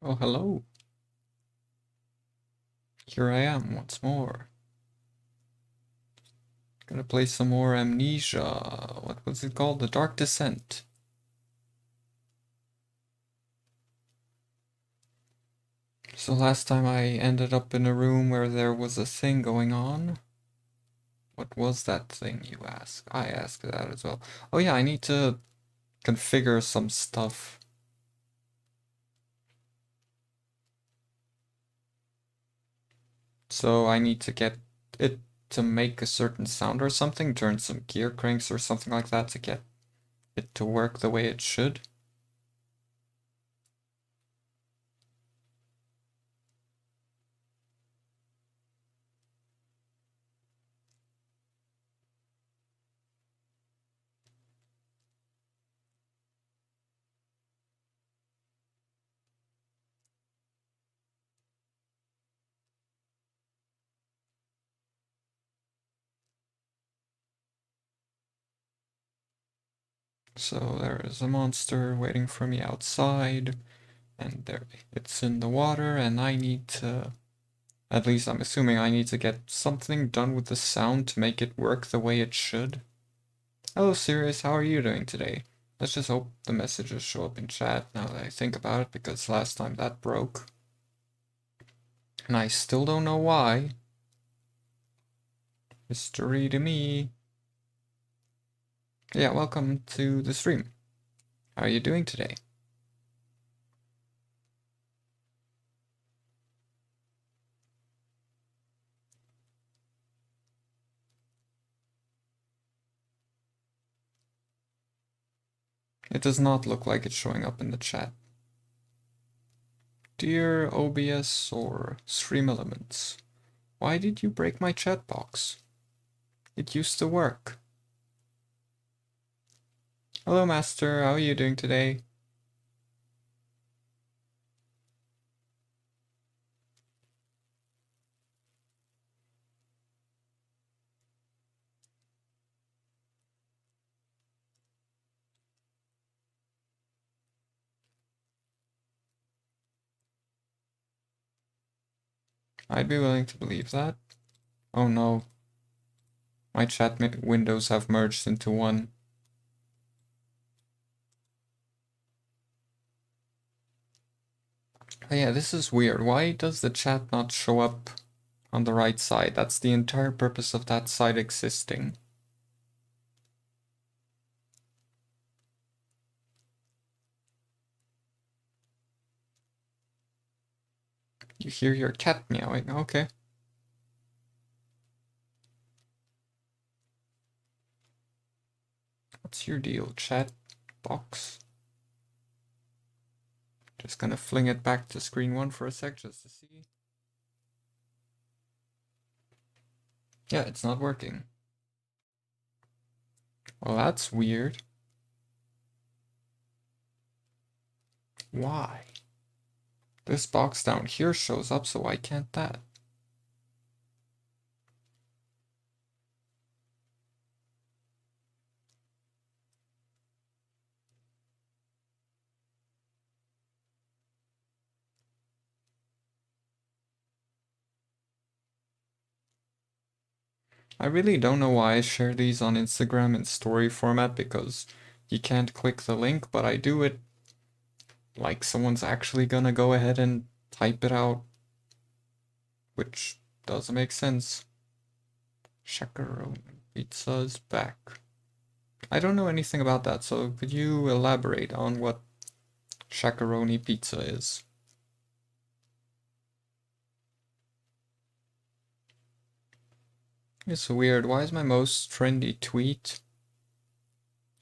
Oh, hello. Here I am once more. Gonna play some more Amnesia. What was it called? The Dark Descent. So last time I ended up in a room where there was a thing going on. What was that thing, you ask? I ask that as well. Oh yeah, I need to configure some stuff. So I need to get it to make a certain sound or something, turn some gear cranks or something like that to get it to work the way it should. So there is a monster waiting for me outside, and there it's in the water, and I need to, at least I'm assuming I need to get something done with the sound to make it work the way it should. Hello, Sirius, how are you doing today? Let's just hope the messages show up in chat now that I think about it, because last time that broke. And I still don't know why. Mystery to me. Yeah, welcome to the stream. How are you doing today? It does not look like it's showing up in the chat. Dear OBS or Stream Elements, why did you break my chat box? It used to work. Hello, Master. How are you doing today? I'd be willing to believe that. Oh no. My chat windows have merged into one. Oh yeah, this is weird. Why does the chat not show up on the right side? That's the entire purpose of that side existing. You hear your cat meowing, okay. What's your deal, chat box? Just gonna fling it back to screen one for a sec just to see. Yeah, it's not working. Well, that's weird. Why? This box down here shows up, so why can't that? I really don't know why I share these on Instagram in story format, because you can't click the link, but I do it like someone's actually gonna go ahead and type it out, which doesn't make sense. Chacarone pizza's back. I don't know anything about that, so could you elaborate on what chacarone pizza is? It's weird. Why is my most trendy tweet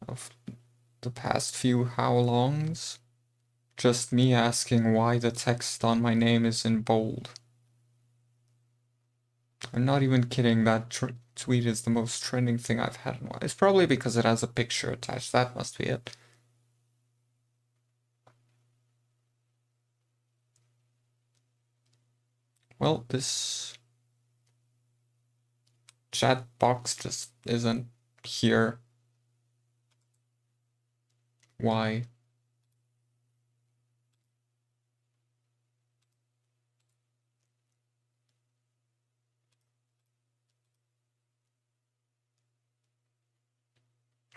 of the past few how longs just me asking why the text on my name is in bold? I'm not even kidding, that tweet is the most trending thing I've had in a while. It's probably because it has a picture attached, that must be it. Well, this chat box just isn't here. Why?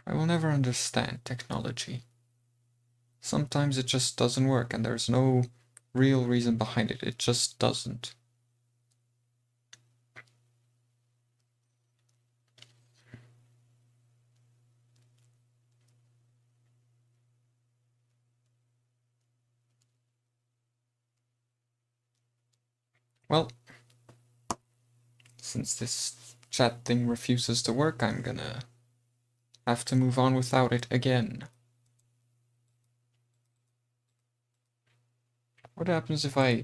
I will never understand technology. Sometimes it just doesn't work and there's no real reason behind it. It just doesn't. Well, since this chat thing refuses to work, I'm gonna have to move on without it again. What happens if I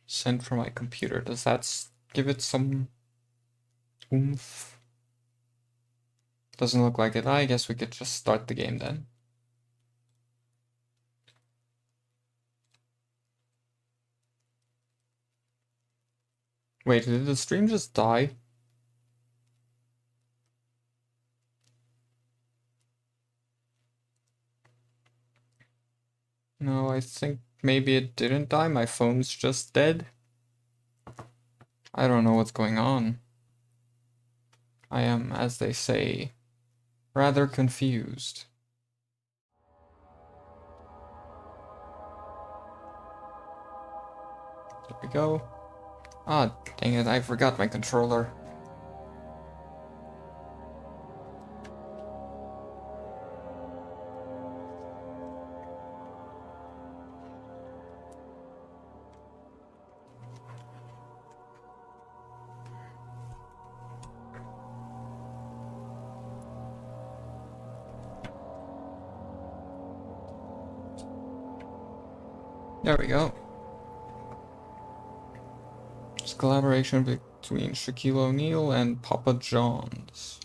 send from my computer? Does that give it some oomph? Doesn't look like it. I guess we could just start the game then. Wait, did the stream just die? No, I think maybe it didn't die. My phone's just dead. I don't know what's going on. I am, as they say, rather confused. There we go. Ah, dang it, I forgot my controller. There we go. It's a collaboration between Shaquille O'Neal and Papa John's.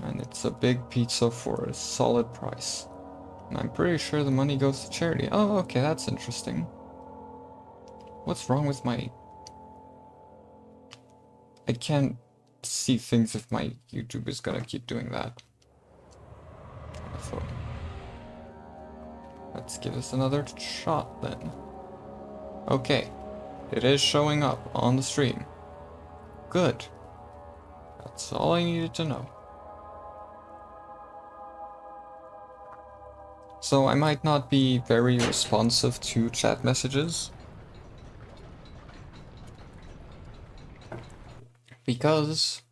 And it's a big pizza for a solid price. And I'm pretty sure the money goes to charity. Oh, okay, that's interesting. What's wrong with my... I can't see things if my YouTube is gonna keep doing that. So, let's give this another shot then. Okay, it is showing up on the stream. Good. That's all I needed to know. So I might not be very responsive to chat messages, because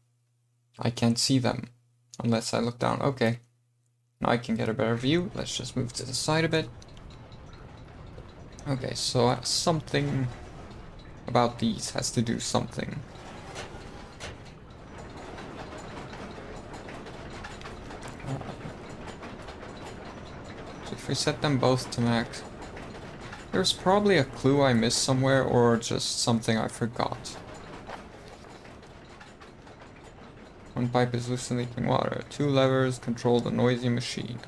I can't see them unless I look down. Okay, now I can get a better view. Let's just move to the side a bit. Okay, so something about these has to do something. So if we set them both to max, there's probably a clue I missed somewhere or just something I forgot. One pipe is loose and leaking water. 2 levers control the noisy machine.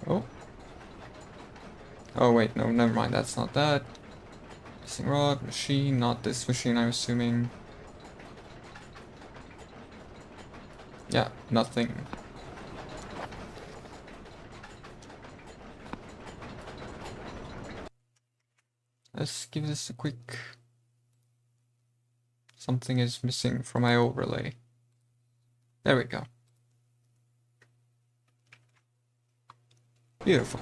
Oh. Oh wait, no, never mind, that's not that. Missing rod, machine, not this machine I'm assuming. Yeah, nothing. Let's give this a quick... Something is missing from my overlay. There we go. Beautiful.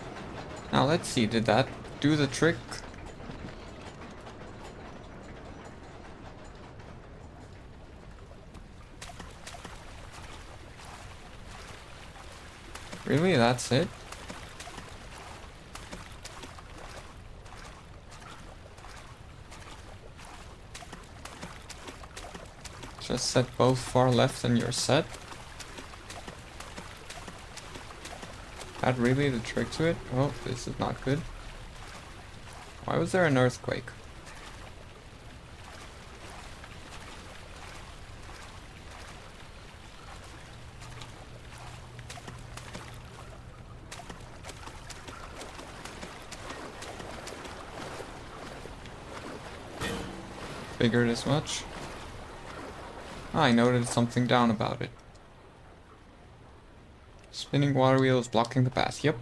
Now let's see, did that do the trick? Really, that's it? Just set both far left and you're set? That really the trick to it? Oh, this is not good. Why was there an earthquake? Figured as much. I noted something down about it. Spinning water wheel is blocking the path. Yep.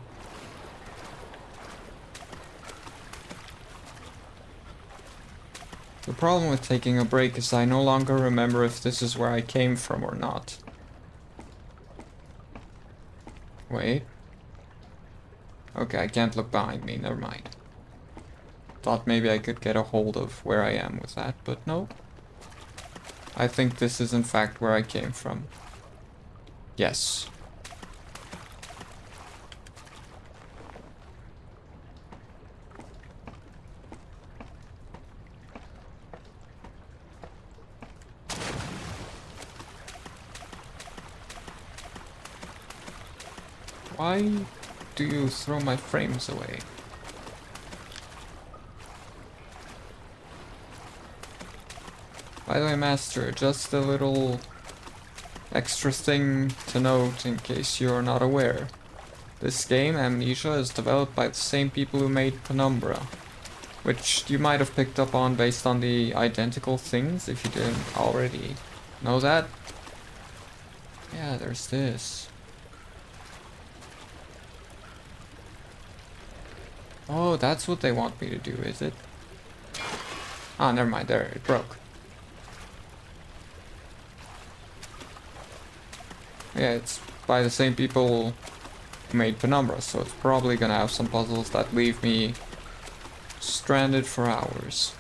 The problem with taking a break is I no longer remember if this is where I came from or not. Wait. Okay, I can't look behind me, never mind. Thought maybe I could get a hold of where I am with that, but no. I think this is in fact where I came from. Yes. Why do you throw my frames away? By the way, Master, just a little extra thing to note in case you're not aware. This game, Amnesia, is developed by the same people who made Penumbra, which you might have picked up on based on the identical things if you didn't already know that. Yeah, there's this. Oh, that's what they want me to do, is it? Ah, never mind, there, it broke. Yeah, it's by the same people who made Penumbra, so it's probably gonna have some puzzles that leave me stranded for hours.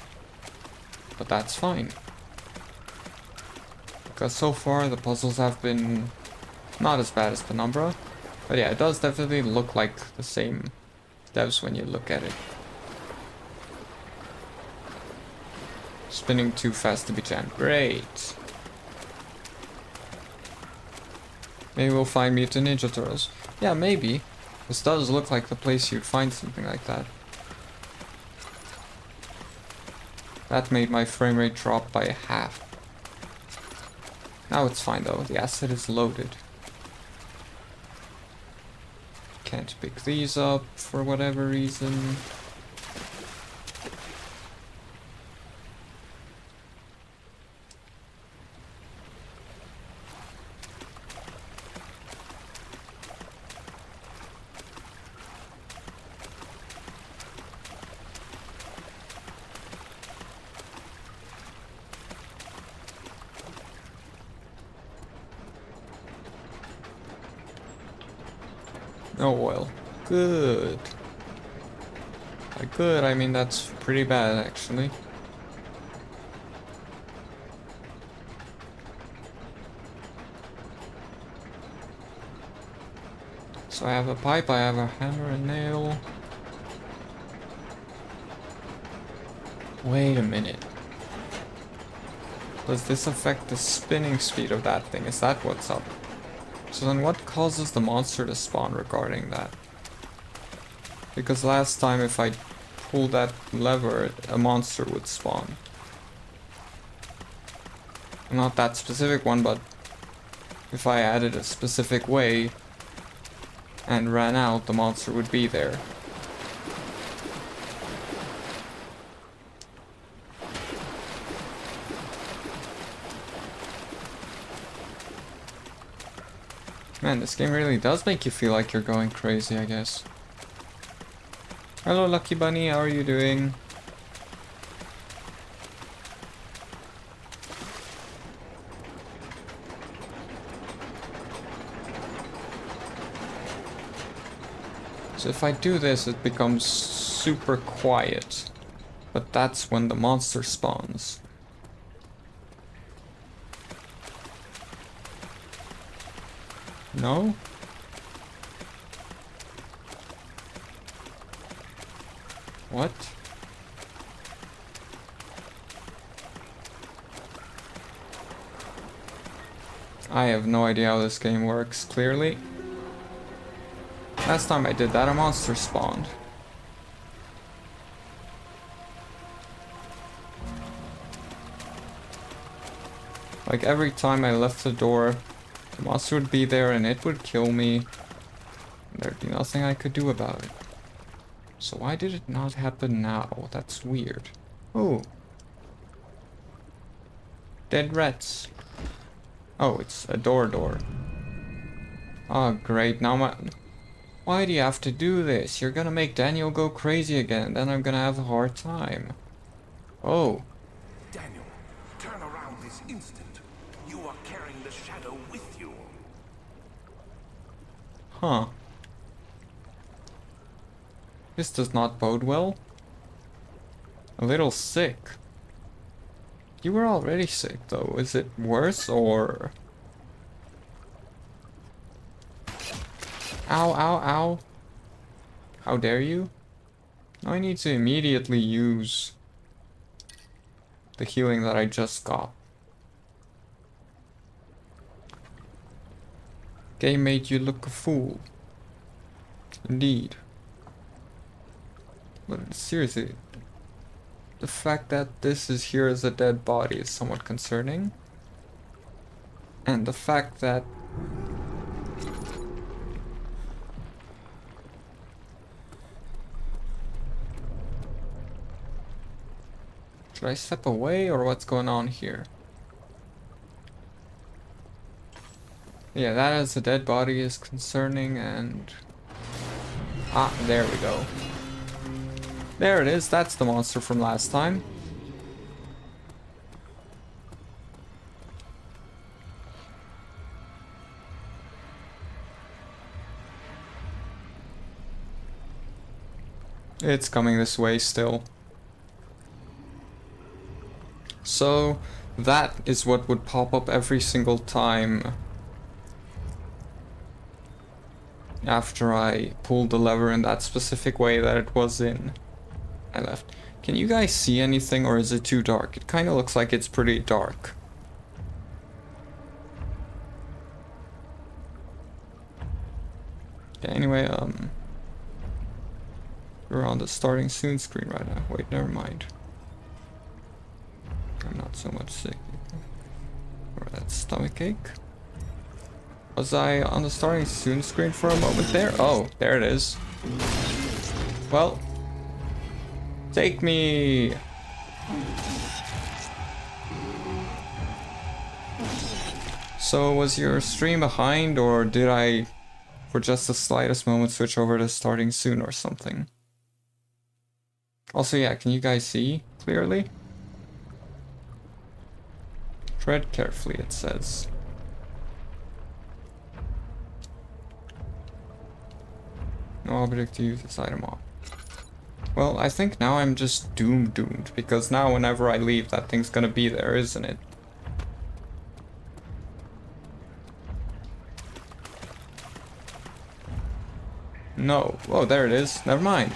But that's fine. Because so far the puzzles have been not as bad as Penumbra. But yeah, it does definitely look like the same devs when you look at it. Spinning too fast to be jammed. Great. Maybe we'll find Mutant Ninja Turtles. Yeah, maybe. This does look like the place you'd find something like that. That made my frame rate drop by half. Now it's fine though, the asset is loaded. Can't pick these up for whatever reason. No oil. Good. By good, I mean that's pretty bad, actually. So I have a pipe, I have a hammer and nail. Wait a minute. Does this affect the spinning speed of that thing? Is that what's up? So then what causes the monster to spawn regarding that? Because last time if I pulled that lever, a monster would spawn. Not that specific one, but if I added a specific way and ran out, the monster would be there. Man, this game really does make you feel like you're going crazy, I guess. Hello, Lucky Bunny, how are you doing? So if I do this, it becomes super quiet. But that's when the monster spawns. No? What? I have no idea how this game works, clearly. Last time I did that, a monster spawned. Like every time I left the door, the monster would be there and it would kill me. There'd be nothing I could do about it. So why did it not happen now? That's weird. Oh. Dead rats. Oh, it's a door. Oh, great. Now my... Why do you have to do this? You're gonna make Daniel go crazy again. Then I'm gonna have a hard time. Oh. You are carrying the shadow with you. Huh. This does not bode well. A little sick. You were already sick, though. Is it worse, or... Ow, ow, ow. How dare you? I need to immediately use the healing that I just got. Game made you look a fool. Indeed. But seriously, the fact that this is here as a dead body is somewhat concerning. And the fact that... Should I step away, or what's going on here? Yeah, that as a dead body is concerning, and... Ah, there we go. There it is, that's the monster from last time. It's coming this way still. So, that is what would pop up every single time after I pulled the lever in that specific way that it was in. I left. Can you guys see anything, or is it too dark? It kind of looks like it's pretty dark. Okay, anyway, we're on the starting soon screen right now. Wait, never mind. I'm not so much sick. Or that stomach ache. Was I on the starting soon screen for a moment there? Oh, there it is. Well, take me. So was your stream behind, or did I, for just the slightest moment, switch over to starting soon or something? Also, yeah, can you guys see clearly? Tread carefully, it says. No object to use this item on. Well, I think now I'm just doomed, because now whenever I leave, that thing's gonna be there, isn't it? No. Oh, there it is. Never mind.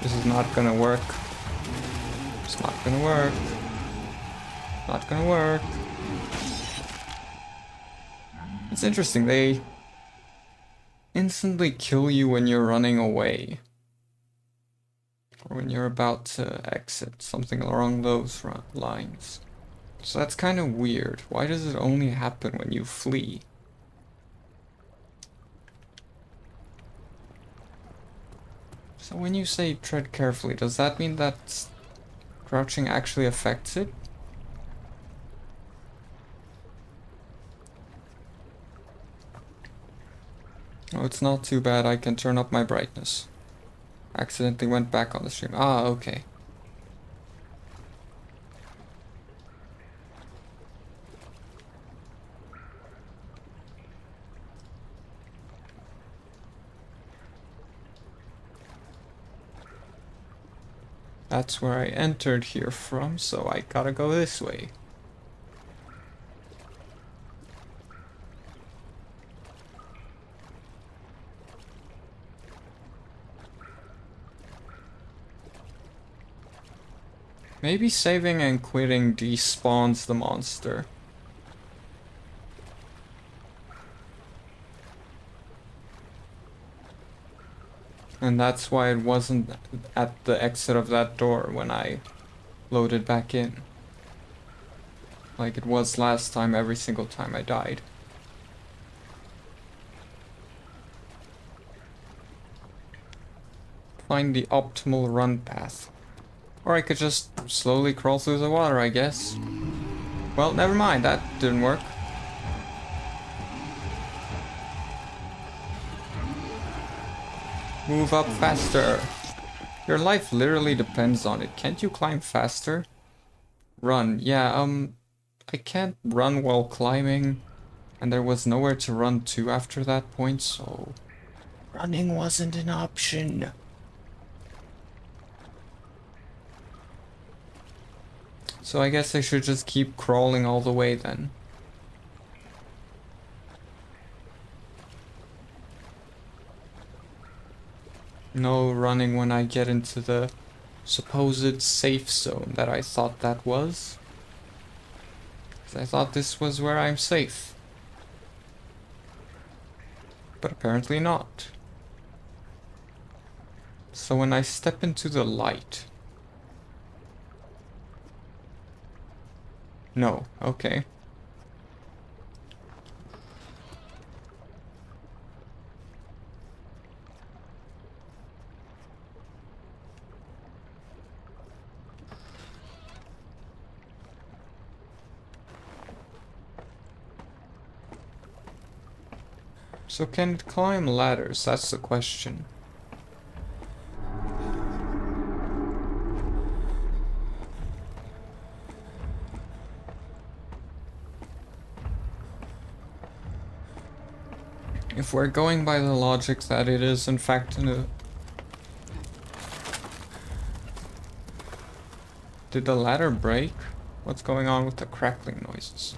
This is not gonna work. It's not gonna work. Not gonna work. It's interesting, they instantly kill you when you're running away. Or when you're about to exit, something along those lines. So that's kind of weird. Why does it only happen when you flee? So when you say tread carefully, does that mean that crouching actually affects it? Oh, it's not too bad. I can turn up my brightness. Accidentally went back on the stream. Ah, okay. That's where I entered here from, so I gotta go this way. Maybe saving and quitting despawns the monster. And that's why it wasn't at the exit of that door when I loaded back in. Like it was last time, every single time I died. Find the optimal run path. Or I could just slowly crawl through the water, I guess. Well, never mind, that didn't work. Move up faster. Your life literally depends on it. Can't you climb faster? Run. Yeah, I can't run while climbing. And there was nowhere to run to after that point, so... running wasn't an option. So I guess I should just keep crawling all the way then. No running when I get into the supposed safe zone that I thought that was. 'Cause I thought this was where I'm safe. But apparently not. So when I step into the light... No, okay. So can it climb ladders? That's the question. If we're going by the logic that it is in fact in a... Did the ladder break? What's going on with the crackling noises?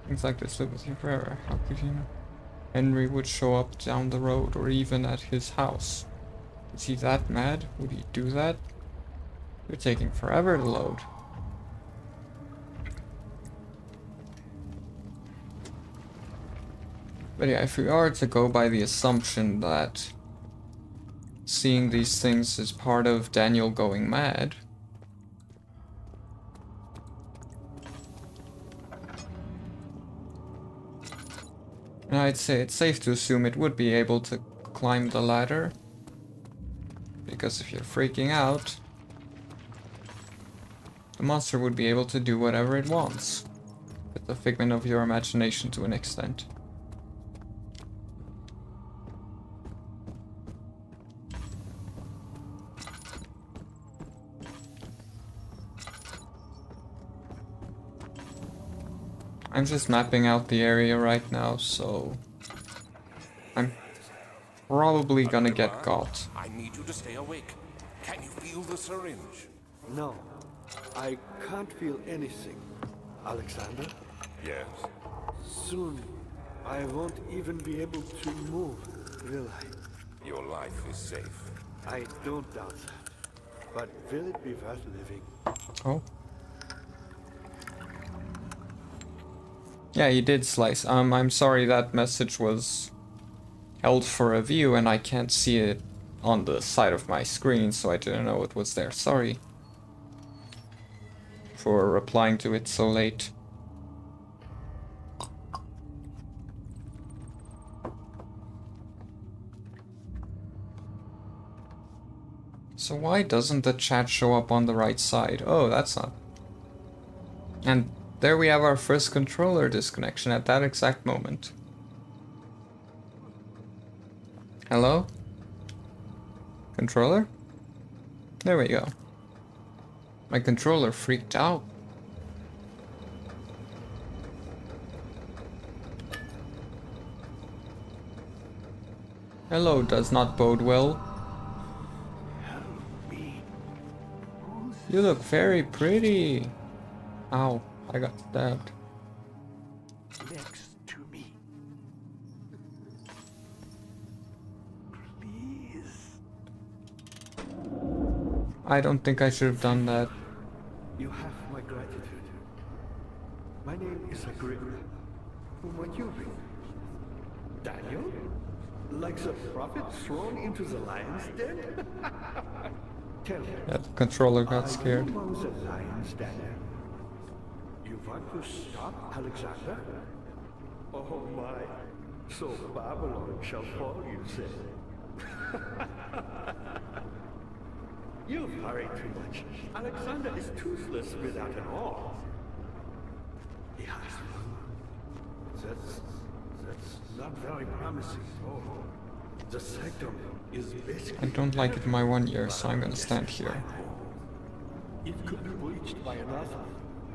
Things like this live with you forever. How could you know? Henry would show up down the road or even at his house. Is he that mad? Would he do that? You're taking forever to load. But yeah, if we are to go by the assumption that seeing these things is part of Daniel going mad, and I'd say it's safe to assume it would be able to climb the ladder, because if you're freaking out, the monster would be able to do whatever it wants. It's a figment of your imagination to an extent. I'm just mapping out the area right now, so I'm probably gonna get got. I need you to stay awake. Can you feel the syringe? No, I can't feel anything. Alexander, Yes. soon I won't even be able to move, will I? Your life is safe. I don't doubt that. But will it be worth living? Oh. Yeah, you did slice. I'm sorry that message was held for review and I can't see it on the side of my screen, so I didn't know it was there. Sorry for replying to it so late. So why doesn't the chat show up on the right side? Oh, that's not... And there we have our first controller disconnection at that exact moment. Hello? Controller? There we go. My controller freaked out. Hello does not bode well. You look very pretty. Ow, I got stabbed. Next to me. Please. I don't think I should have done that. You have my gratitude. My name is Agrippa. Who might you be? Daniel? Like the prophet thrown into the lion's den? Tell me. Yeah, the controller got scared. Are you among the lions, Daniel? You want to stop Alexander? Oh my. So Babylon shall fall, you say. You've hurried too much. Alexander is toothless without an awe. He has one. That's not very promising. Oh, the sector is basically... I don't like it in my 1 year, so I'm gonna stand here. It could be breached by another,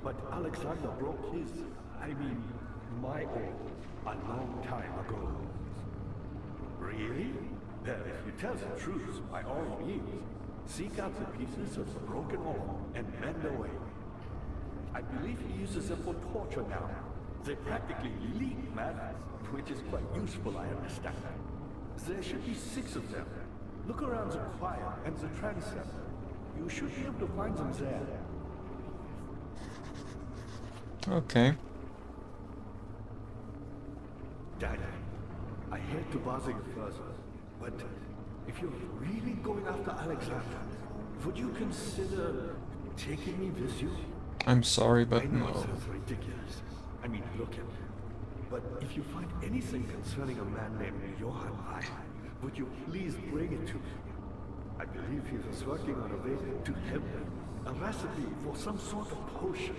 but Alexander broke his, my own, a long time ago. Really? Well, if you tell the truth, by all means, seek out the pieces of the broken wall and mend away. I believe he uses them for torture now. They practically leak matter, which is quite useful, I understand. There should be 6 of them. Look around the choir and the transept. You should be able to find them there. Okay. Daddy, I hate to bother you further, but if you're really going after Alexander, would you consider taking me with you? I'm sorry, I but know it no. sounds ridiculous. Look at me. But if you find anything concerning a man named Johann Reich, would you please bring it to me? I believe he was working on a way to help me. A recipe for some sort of potion,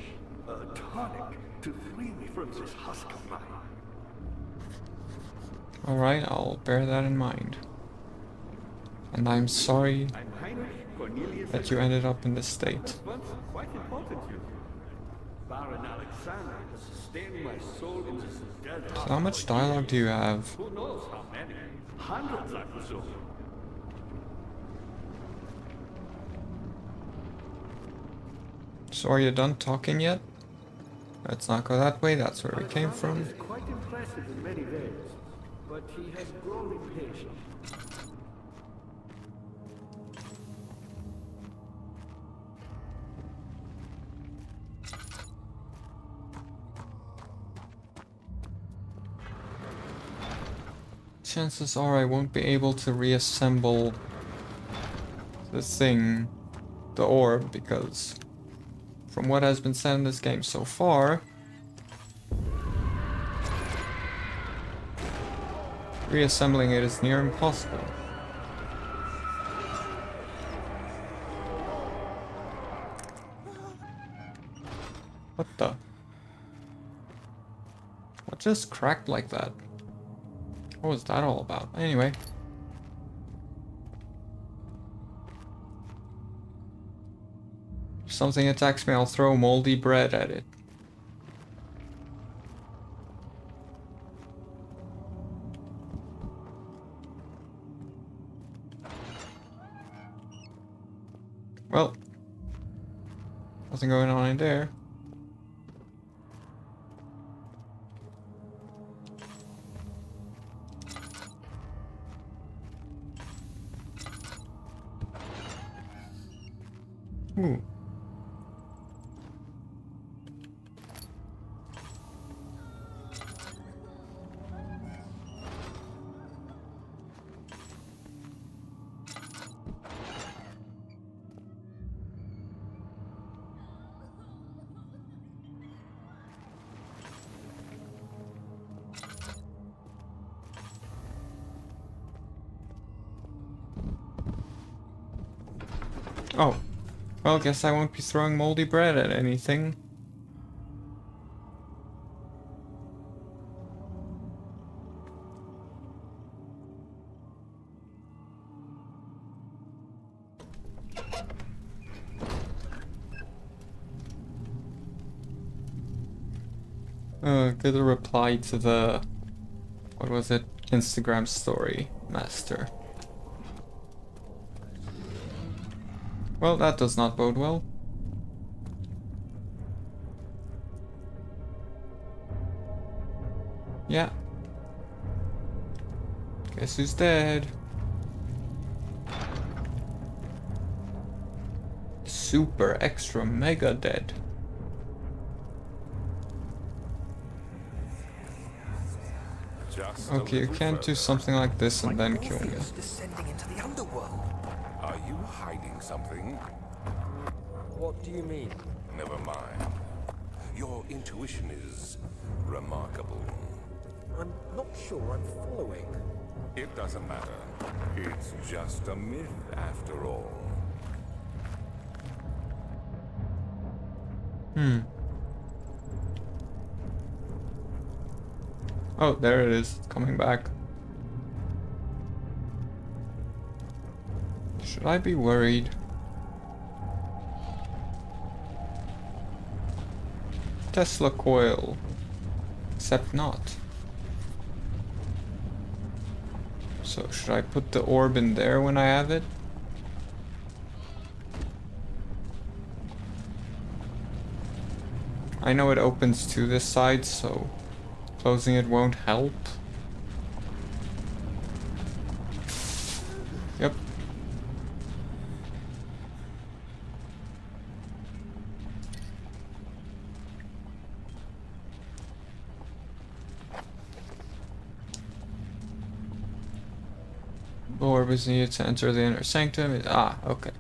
a tonic, to free me from this husk of mine. Alright, I'll bear that in mind. And I'm sorry I'm Heinrich Cornelius that you ended up in this state. once quite important to me. Baron Alexander has sustained my soul in this dead So how much dialogue do you have? Who knows how many? Hundreds, I presume. So are you done talking yet? Let's not go that way, that's where we came from. Alexander is quite impressive in many ways, but he has grown impatient. Chances are I won't be able to reassemble the thing, the orb, because from what has been said in this game so far, reassembling it is near impossible. What the? What just cracked like that? What was that all about? Anyway. If something attacks me, I'll throw moldy bread at it. Well, nothing going on in there. Ooh. Oh. Well, guess I won't be throwing moldy bread at anything. Good reply to the... what was it? Instagram story, master. Well, that does not bode well. Yeah. Guess who's dead? Super extra mega dead. Just a Okay, you little can't do further. something like this and then kill me. Morpheus descending into the underworld. Are you hiding something? What do you mean? Never mind. Your intuition is remarkable. I'm not sure I'm following. It doesn't matter. It's just a myth after all. Oh, there it is. It's coming back. Should I be worried? Tesla coil. Except not. So should I put the orb in there when I have it? I know it opens to this side, so closing it won't help. Yep. The orb is needed to enter the inner sanctum. Ah, okay.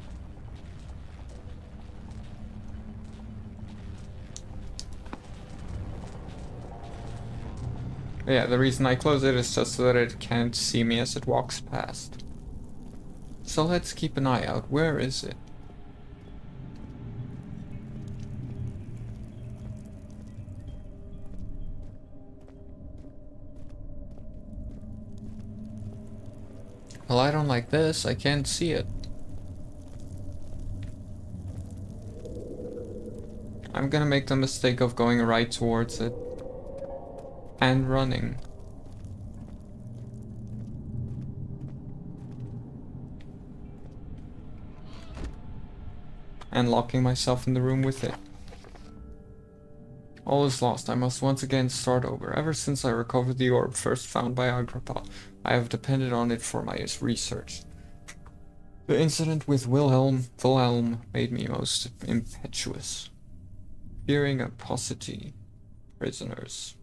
Yeah, the reason I close it is just so that it can't see me as it walks past. So let's keep an eye out. Where is it? Well, I don't like this. I can't see it. I'm gonna make the mistake of going right towards it. And running. And locking myself in the room with it. All is lost. I must once again start over. Ever since I recovered the orb first found by Agrippa, I have depended on it for my research. The incident with Wilhelm made me most impetuous. Fearing a paucity prisoners.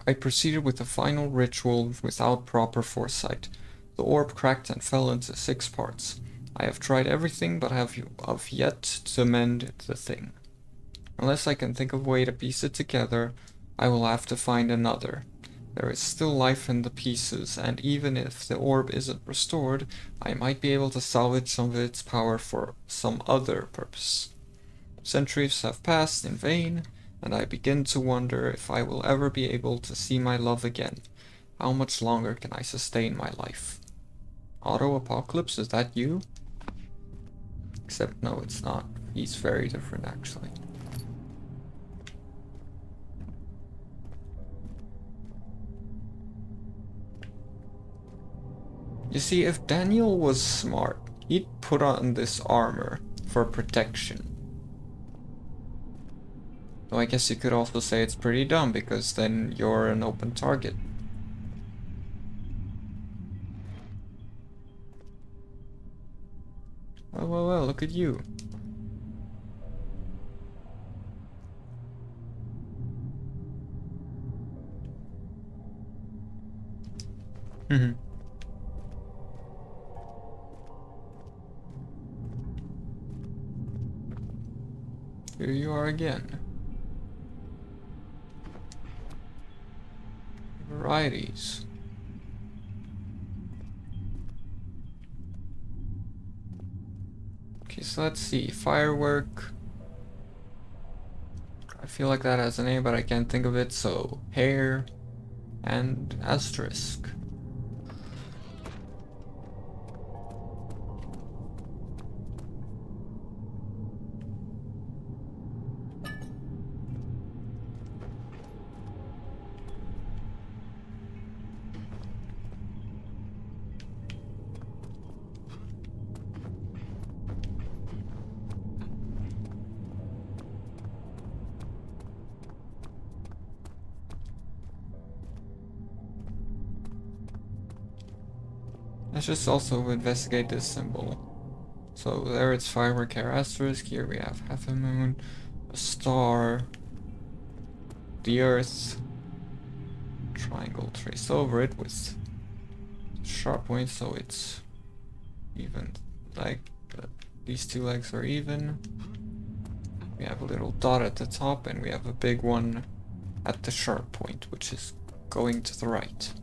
I proceeded with the final ritual without proper foresight. The orb cracked and fell into 6 parts. I have tried everything but have yet to mend the thing. Unless I can think of a way to piece it together, I will have to find another. There is still life in the pieces, and even if the orb isn't restored, I might be able to salvage some of its power for some other purpose. Centuries have passed in vain, and I begin to wonder if I will ever be able to see my love again. How much longer can I sustain my life? Auto Apocalypse, is that you? Except no, it's not. He's very different, actually. You see, if Daniel was smart, he'd put on this armor for protection. Though I guess you could also say it's pretty dumb, because then you're an open target. Well, look at you. Here you are again. Varieties. Okay, so let's see. Firework. I feel like that has a name, but I can't think of it, so hair and asterisk. Let's just also investigate this symbol. So there it's firework hair asterisk, here we have half a moon, a star, the earth, triangle traced over it with sharp points so it's even, like these 2 legs are even. We have a little dot at the top and we have a big one at the sharp point, which is going to the right.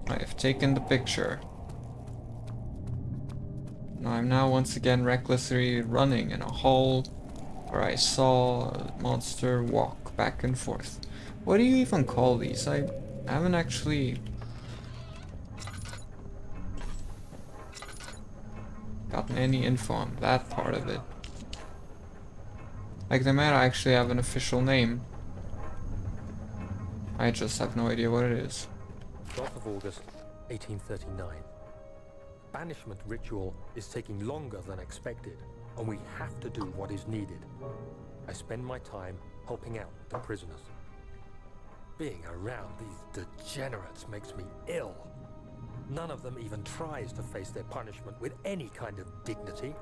I have taken the picture. I'm now once again recklessly running in a hall where I saw a monster walk back and forth. What do you even call these? I haven't actually gotten any info on that part of it. Like, they might actually have an official name. I just have no idea what it is. 12th of August, 1839. Banishment ritual is taking longer than expected, and we have to do what is needed. I spend my time helping out the prisoners. Being around these degenerates makes me ill. None of them even tries to face their punishment with any kind of dignity.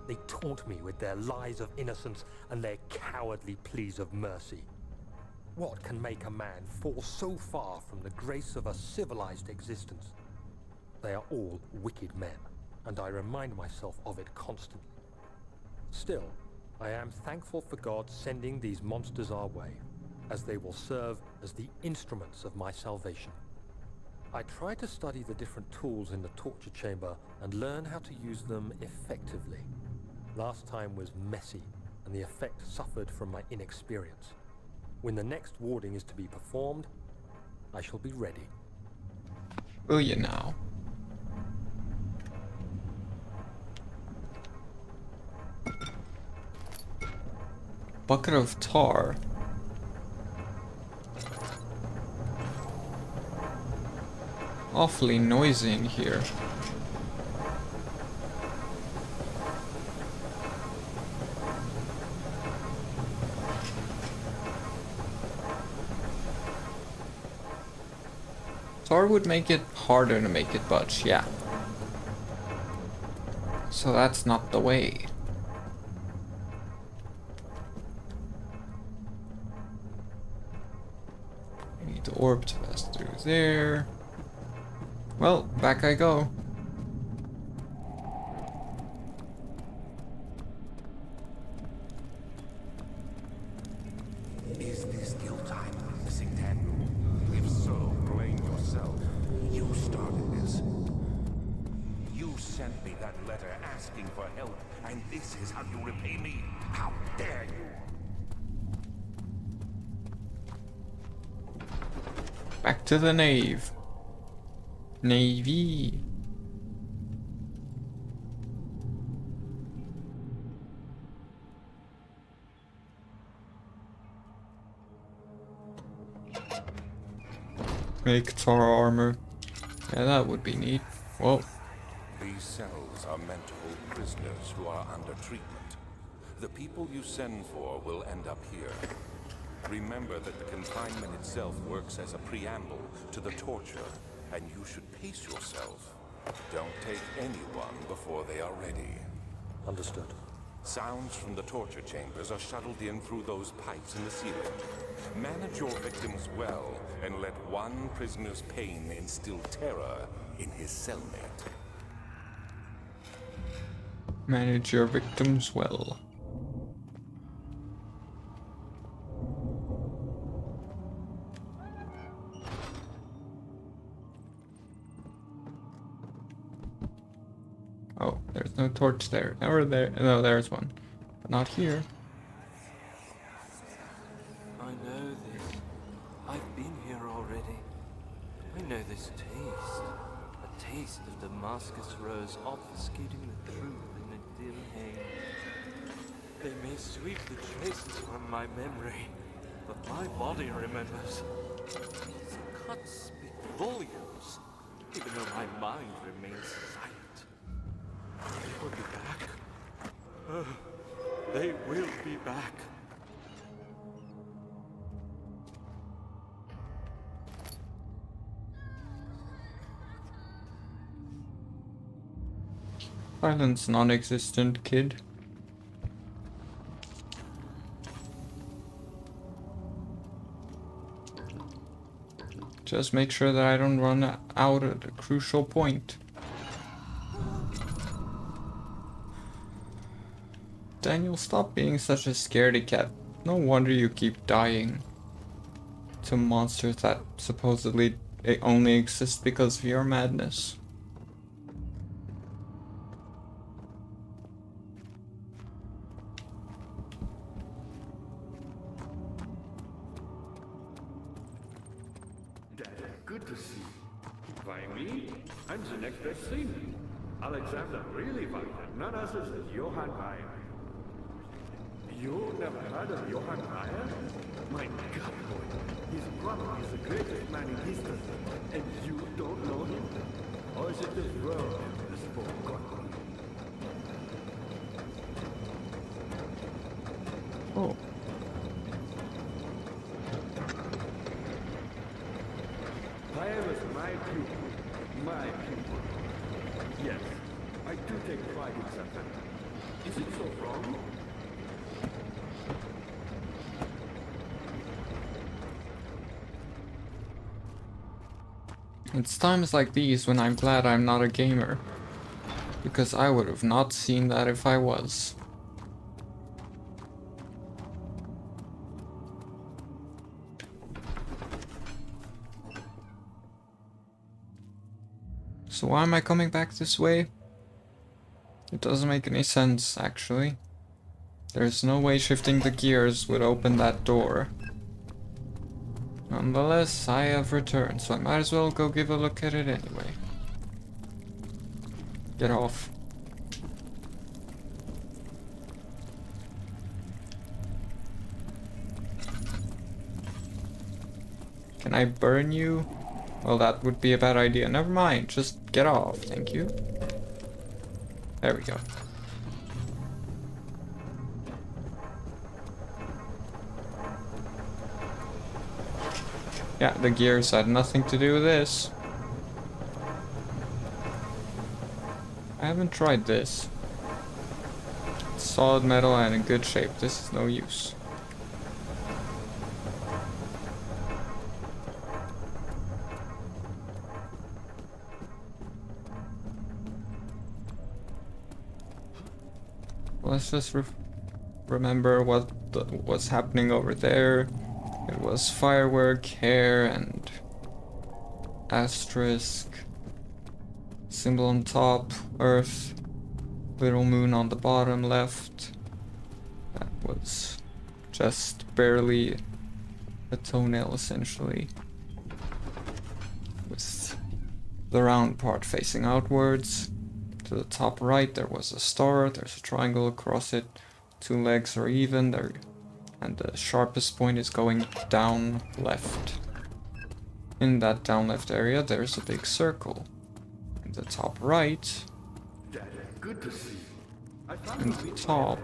They taunt me with their lies of innocence and their cowardly pleas of mercy. What can make a man fall so far from the grace of a civilized existence? They are all wicked men, and I remind myself of it constantly. Still, I am thankful for God sending these monsters our way, as they will serve as the instruments of my salvation. I try to study the different tools in the torture chamber and learn how to use them effectively. Last time was messy, and the effect suffered from my inexperience. When the next warding is to be performed, I shall be ready. Will you now? Bucket of tar. Awfully noisy in here. Tar would make it harder to make it budge, yeah. So that's not the way. I need the orb to pass through there. Well, back I go. Is this guilt I'm witnessing, Daniel? If so, blame yourself. You started this. You sent me that letter asking for help, and this is how you repay me? How dare you! Back to the nave. Navy. Make tar armor. Yeah, that would be neat. Whoa. These cells are meant to hold prisoners who are under treatment. The people you send for will end up here. Remember that the confinement itself works as a preamble to the torture, and you should pace yourself. Don't take anyone before they are ready. Understood. Sounds from the torture chambers are shuttled in through those pipes in the ceiling. Manage your victims well, and let one prisoner's pain instill terror in his cellmate. Manage your victims well. Oh, there's no torch there. Or there. No, there's one. But not here. I know this. I've been here already. I know this taste. A taste of Damascus rose obfuscating the truth in a dim haze. They may sweep the traces from my memory, but my body remembers. These cuts speak volumes, even though my mind remains silent. They will be back. They will be back. Silence non-existent, kid. Just make sure that I don't run out at a crucial point. Daniel, stop being such a scaredy cat. No wonder you keep dying to monsters that supposedly only exist because of your madness. good to see you. Why me? I'm the next best thing. Alexander really Weyer, none other than Johann Weyer. You never heard of Johann Weyer? My God, boy. His brother is the greatest man in history. And you don't know him? Or is it the world has forgotten? Oh. Weyer was my pupil. My pupil. Yes, I do take pride in that. Is it so wrong? It's times like these when I'm glad I'm not a gamer. Because I would have not seen that if I was. So why am I coming back this way? It doesn't make any sense, actually. There's no way shifting the gears would open that door. Nonetheless, I have returned, so I might as well go give a look at it anyway. Get off. Can I burn you? Well, that would be a bad idea. Never mind, just get off, thank you. There we go. Yeah, the gears had nothing to do with this. I haven't tried this. It's solid metal and in good shape. This is no use. Let's just remember what was happening over there. It was firework, hair, and asterisk. Symbol on top, Earth, little moon on the bottom left. That was just barely a toenail, essentially. With the round part facing outwards. To the top right there was a star, there's a triangle across it, two legs are even, there, and the sharpest point is going down left. In that down left area there's a big circle. In the top right, Daddy, good to see you. in the top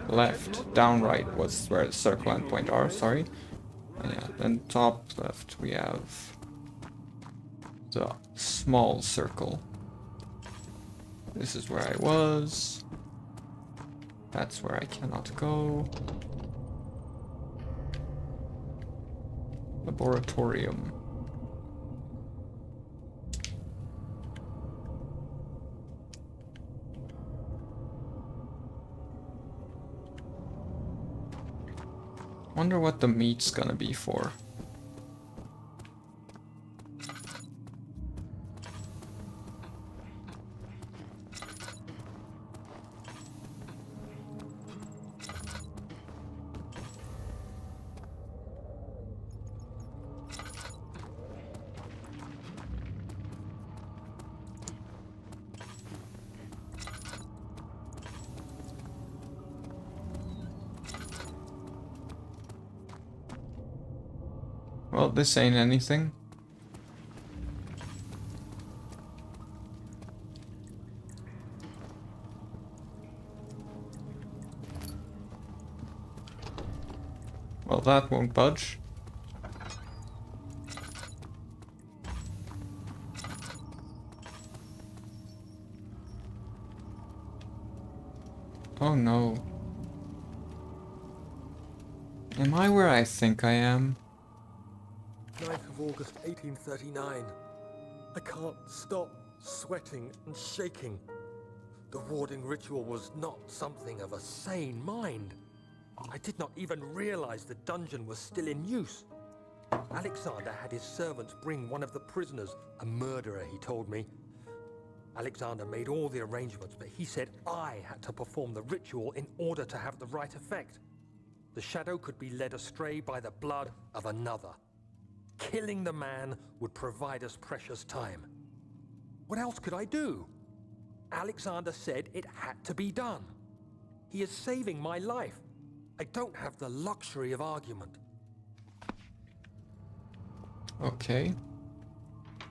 left, down right was where the circle and point are, sorry. And yeah, then top left we have the small circle. This is where I was. That's where I cannot go. Laboratorium. Wonder what the meat's gonna be for. Well, this ain't anything. Well, that won't budge. Oh no. Am I where I think I am? 9th of August, 1839. I can't stop sweating and shaking. The warding ritual was not something of a sane mind. I did not even realize the dungeon was still in use. Alexander had his servants bring one of the prisoners, a murderer, he told me. Alexander made all the arrangements, but he said I had to perform the ritual in order to have the right effect. The shadow could be led astray by the blood of another. Killing the man would provide us precious time. What else could I do? Alexander said it had to be done. He is saving my life. I don't have the luxury of argument. Okay.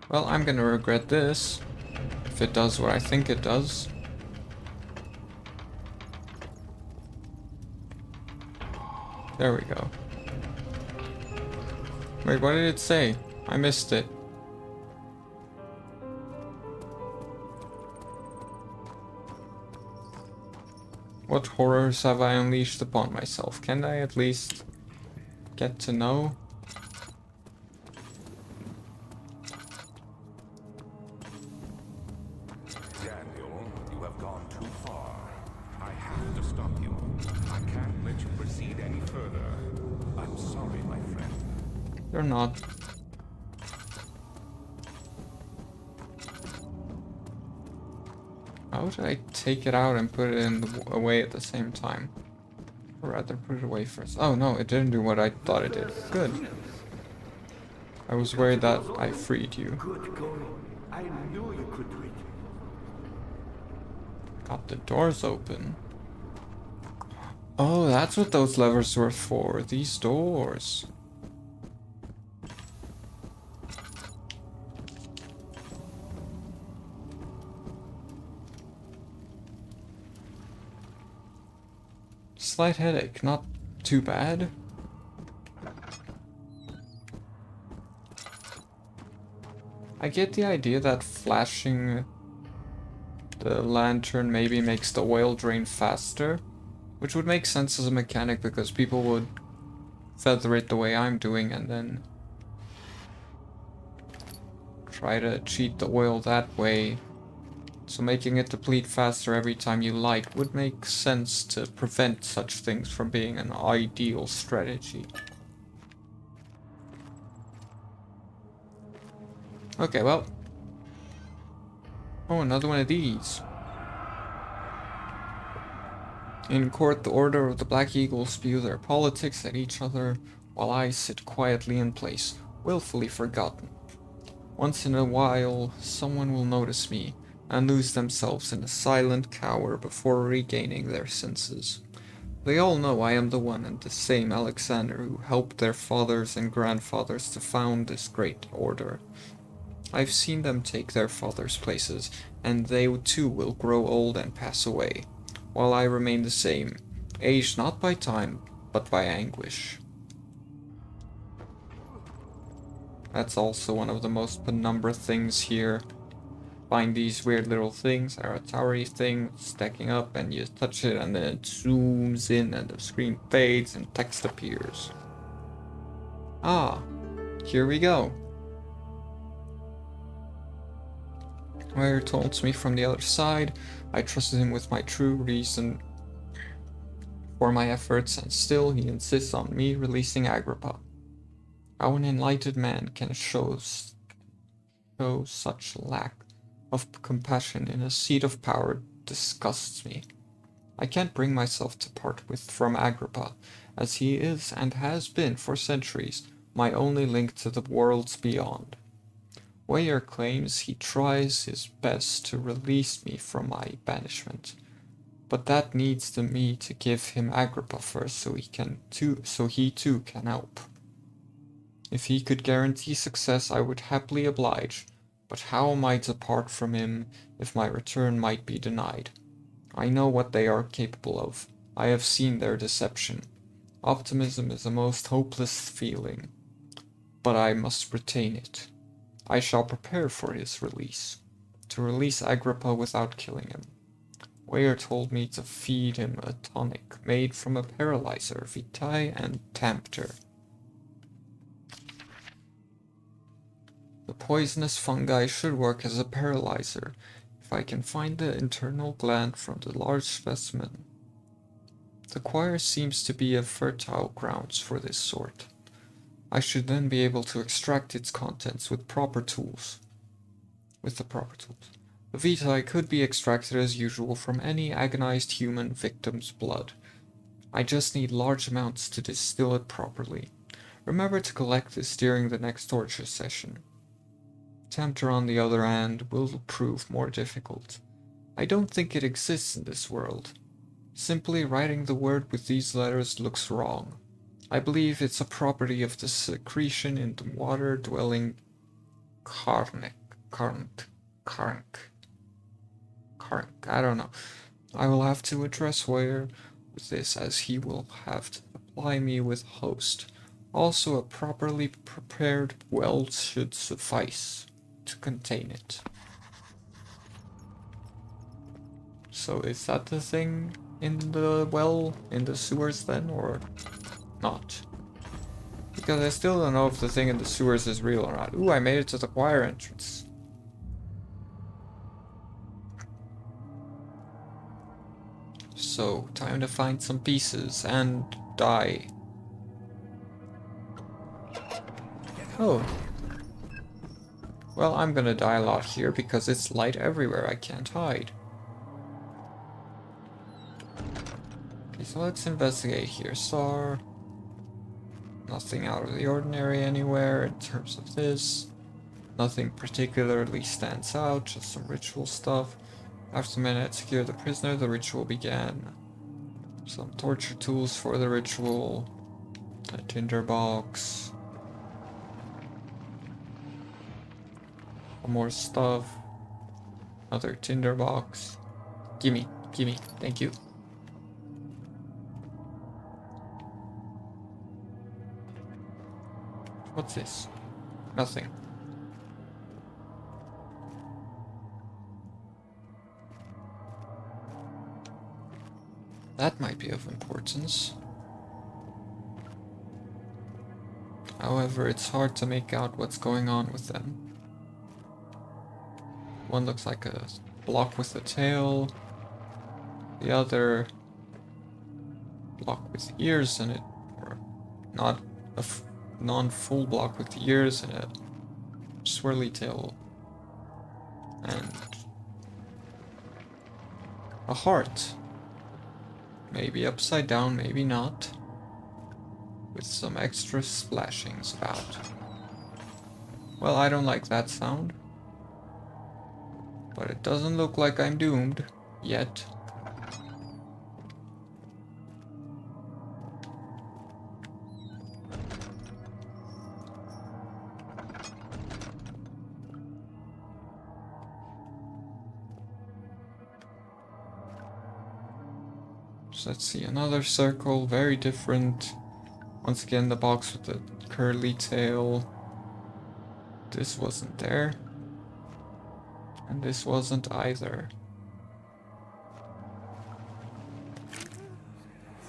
Well, I'm gonna regret this. If it does what I think it does. There we go. Wait, what did it say? I missed it. What horrors have I unleashed upon myself? Can I at least get to know? Daniel, you have gone too far. I have to stop you. I can't let you proceed any further. I'm sorry, my friend. You're not. How would I take it out and put it in away at the same time? Or rather, put it away first. Oh no, it didn't do what I thought it did. Good. I was worried that I freed you. Good going. I knew you could do it. Got the doors open. Oh, that's what those levers were for. These doors. Slight headache, not too bad. I get the idea that flashing the lantern maybe makes the oil drain faster, which would make sense as a mechanic because people would feather it the way I'm doing and then try to cheat the oil that way. So making it deplete faster every time you light would make sense to prevent such things from being an ideal strategy. Okay, well. Oh, another one of these. In court, the Order of the Black Eagles spew their politics at each other, while I sit quietly in place, willfully forgotten. Once in a while, someone will notice me, and lose themselves in a silent cower before regaining their senses. They all know I am the one and the same Alexander who helped their fathers and grandfathers to found this great order. I've seen them take their fathers' places, and they too will grow old and pass away, while I remain the same, aged not by time, but by anguish. That's also one of the most penumbra things here. Find these weird little things, are a towery thing stacking up, and you touch it and then it zooms in and the screen fades and text appears. Ah, here we go. Wire taunts me from the other side. I trusted him with my true reason for my efforts, and still he insists on me releasing Agrippa. How an enlightened man can show such lack of compassion in a seat of power disgusts me. I can't bring myself to part from Agrippa, as he is and has been for centuries my only link to the worlds beyond. Weyer claims he tries his best to release me from my banishment, but that needs me to give him Agrippa first so he too can help. If he could guarantee success, I would happily oblige, but how am I to part from him if my return might be denied? I know what they are capable of. I have seen their deception. Optimism is a most hopeless feeling, but I must retain it. I shall prepare for his release, to release Agrippa without killing him. Weyer told me to feed him a tonic made from a paralyzer, vitae and tempter. The poisonous fungi should work as a paralyzer, if I can find the internal gland from the large specimen. The choir seems to be a fertile grounds for this sort. I should then be able to extract its contents with the proper tools. The vitae could be extracted as usual from any agonized human victim's blood. I just need large amounts to distill it properly. Remember to collect this during the next torture session. Tempter, on the other hand, will prove more difficult. I don't think it exists in this world. Simply writing the word with these letters looks wrong. I believe it's a property of the secretion in the water-dwelling Karnak. I don't know. I will have to address Ware with this, as he will have to apply me with host. Also, a properly prepared well should suffice to contain it. So is that the thing in the well, in the sewers then, or not? Because I still don't know if the thing in the sewers is real or not. Ooh, I made it to the choir entrance. So, time to find some pieces and die. Oh. Well, I'm gonna die a lot here because it's light everywhere, I can't hide. Okay, so let's investigate here. Star. Nothing out of the ordinary anywhere in terms of this. Nothing particularly stands out, just some ritual stuff. After men had secured the prisoner, the ritual began. Some torture tools for the ritual. A tinderbox. More stuff. Another tinderbox. Gimme, thank you. What's this? Nothing. That might be of importance. However, it's hard to make out what's going on with them. One looks like a block with a tail. The other block with ears in it, or not a non-full block with ears and a swirly tail. And a heart. Maybe upside down, maybe not. With some extra splashings about. Well, I don't like that sound. But it doesn't look like I'm doomed. Yet. So let's see, another circle, very different. Once again, the box with the curly tail. This wasn't there. And this wasn't either.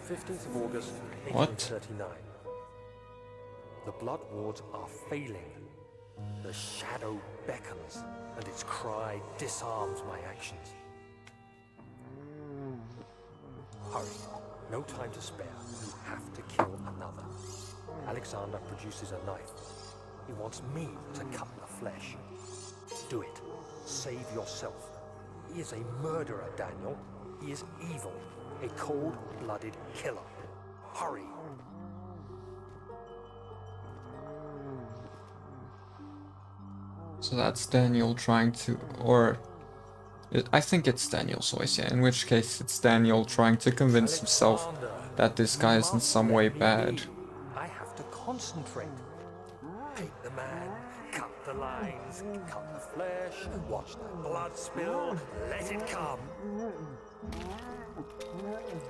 15th of August, What? 1839. The blood wards are failing. The shadow beckons, and its cry disarms my actions. Hurry. No time to spare. You have to kill another. Alexander produces a knife. He wants me to cut the flesh. Do it. Save yourself. He is a murderer, Daniel. He is evil. A cold-blooded killer. Hurry. So that's Daniel trying to, or I think it's Daniel's voice, yeah, in which case it's Daniel trying to convince himself Alexander, that this guy is in some way bad. I have to concentrate. Take the man, cut the lines, cut the flesh, watch the blood spill, let it come.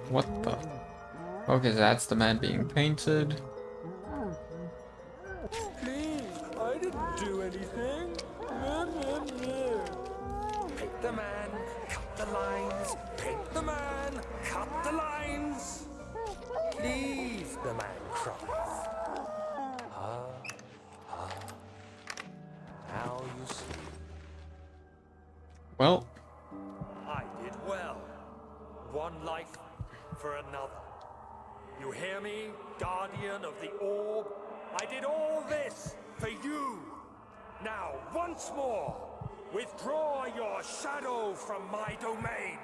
What the? Okay, so that's the man being painted. Please, I didn't do anything. Paint the man, cut the lines. Paint the man, cut the lines. Please, the man cries. Now you see. Well, I did well. One life for another. You hear me, guardian of the orb? I did all this for you. Now, once more, withdraw your shadow from my domain.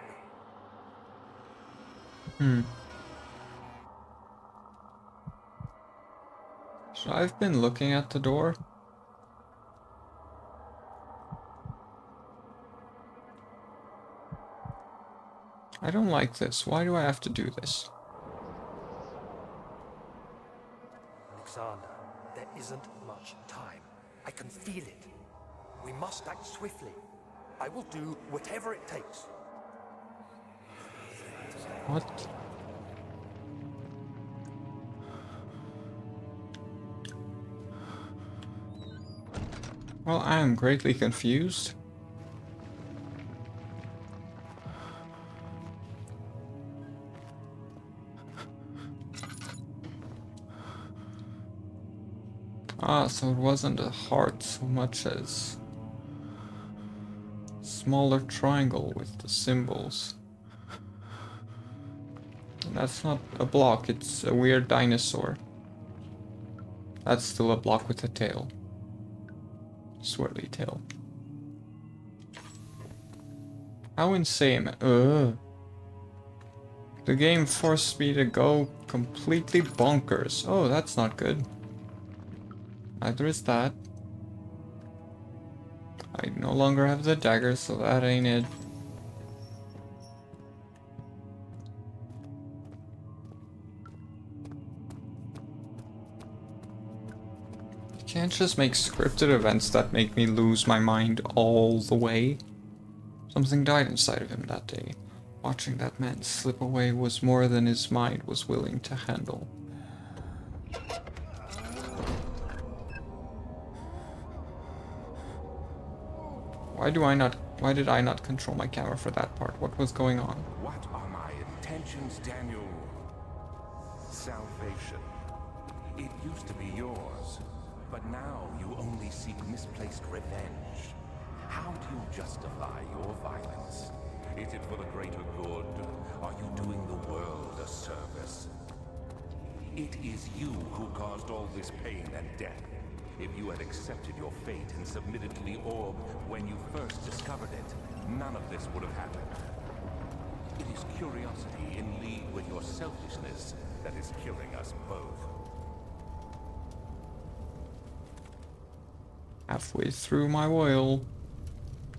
Should I have been looking at the door? I don't like this. Why do I have to do this? Alexander, there isn't much time. I can feel it. We must act swiftly. I will do whatever it takes. What? Well, I am greatly confused. Ah, so it wasn't a heart so much as smaller triangle with the symbols. And that's not a block, it's a weird dinosaur. That's still a block with a tail. Swirly tail. How insane. Ugh. The game forced me to go completely bonkers. Oh, that's not good. Either is that. I no longer have the dagger, so that ain't it. You can't just make scripted events that make me lose my mind all the way. Something died inside of him that day. Watching that man slip away was more than his mind was willing to handle. Why did I not control my camera for that part? What was going on? What are my intentions, Daniel? Salvation. It used to be yours, but now you only seek misplaced revenge. How do you justify your violence? Is it for the greater good? Are you doing the world a service? It is you who caused all this pain and death. If you had accepted your fate and submitted to the orb when you first discovered it, none of this would have happened. It is curiosity in league with your selfishness that is killing us both. Halfway through my oil.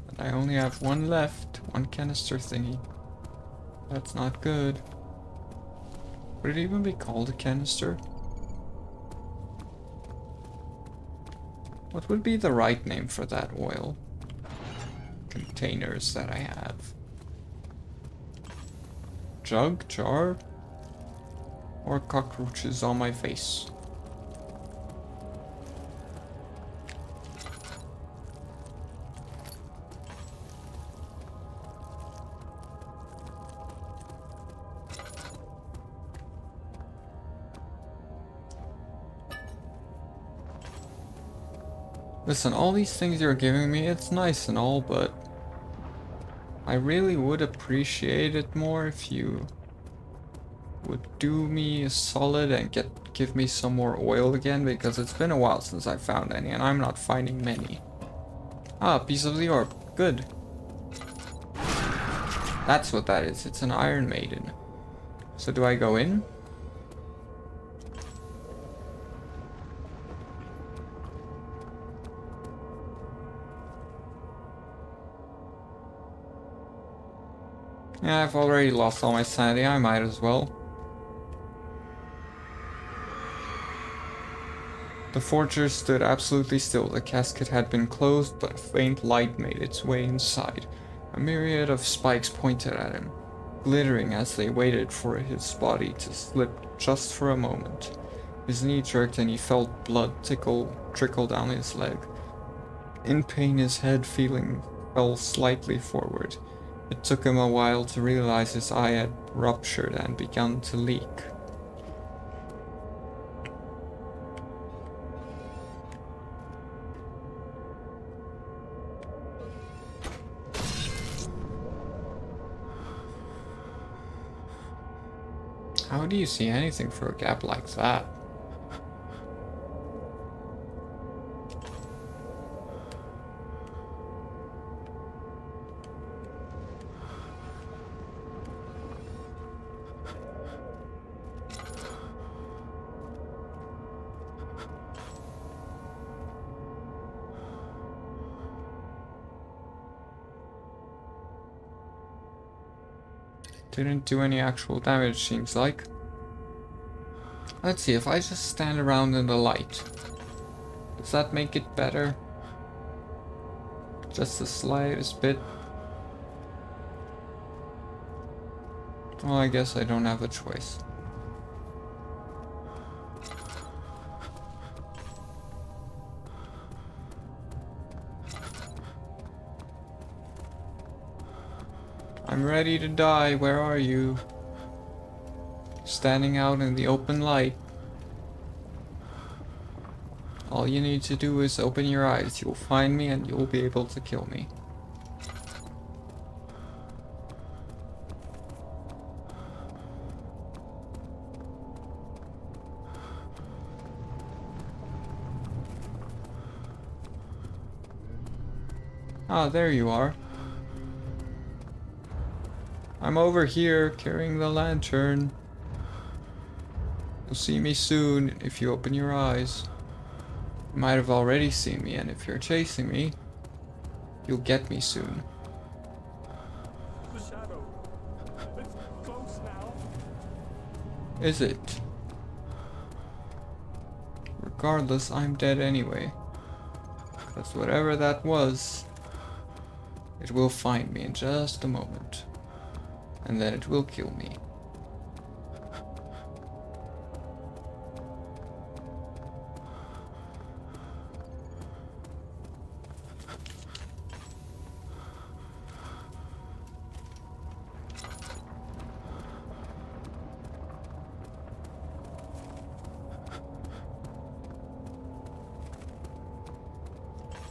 And I only have one left. One canister thingy. That's not good. Would it even be called a canister? What would be the right name for that oil? Containers that I have. Jug? Jar? Or cockroaches on my face? Listen, all these things you're giving me, it's nice and all, but I really would appreciate it more if you would do me a solid and give me some more oil again, because it's been a while since I found any, and I'm not finding many. Ah, piece of the orb. Good. That's what that is. It's an Iron Maiden. So do I go in? Yeah, I've already lost all my sanity, I might as well. The forger stood absolutely still. The casket had been closed, but a faint light made its way inside. A myriad of spikes pointed at him, glittering as they waited for his body to slip just for a moment. His knee jerked and he felt blood trickle down his leg. In pain, his head fell slightly forward. It took him a while to realize his eye had ruptured and begun to leak. How do you see anything through a gap like that? Didn't do any actual damage, seems like. Let's see, if I just stand around in the light, does that make it better? Just the slightest bit. Well, I guess I don't have a choice. I'm ready to die, where are you? Standing out in the open light. All you need to do is open your eyes. You'll find me and you'll be able to kill me. Ah, there you are. I'm over here carrying the lantern. You'll see me soon if you open your eyes. You might have already seen me, and if you're chasing me, you'll get me soon. The shadow. It's close now. Is it? Regardless, I'm dead anyway. Because whatever that was, it will find me in just a moment. And then it will kill me.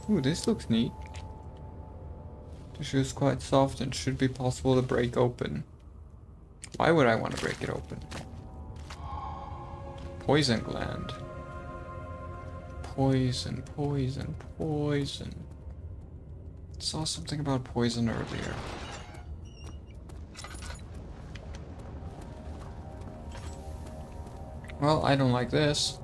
Ooh, this looks neat. The shoe is quite soft and should be possible to break open. Why would I want to break it open? Poison gland. Poison, poison, poison. Saw something about poison earlier. Well, I don't like this.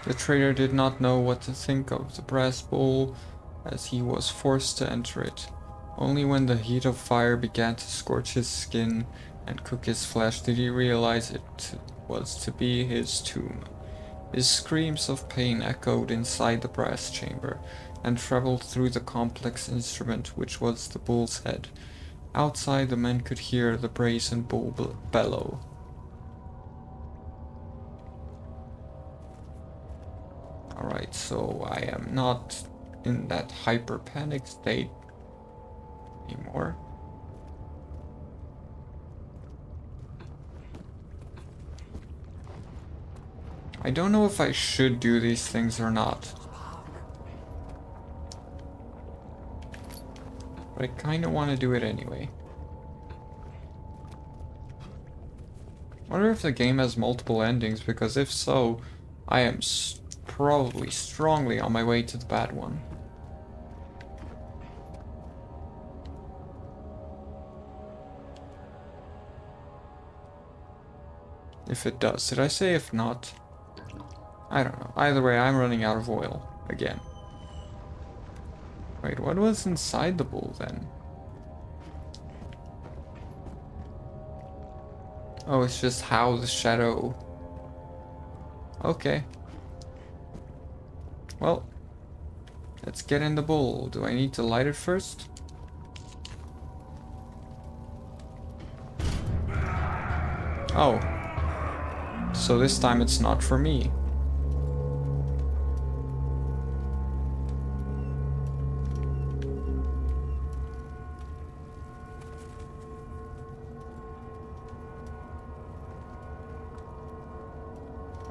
The traitor did not know what to think of the brass bowl, as he was forced to enter it. Only when the heat of fire began to scorch his skin and cook his flesh did he realize it was to be his tomb. His screams of pain echoed inside the brass chamber and traveled through the complex instrument which was the bull's head. Outside, the men could hear the brazen bull bellow. Alright, so I am not in that hyper panic state anymore. I don't know if I should do these things or not. But I kinda wanna do it anyway. Wonder if the game has multiple endings, because if so, I am probably strongly on my way to the bad one. If it does. Did I say if not? I don't know. Either way, I'm running out of oil. Again. Wait, what was inside the bowl then? Oh, it's just how the shadow... Okay. Well, let's get in the bowl. Do I need to light it first? Oh. So this time it's not for me.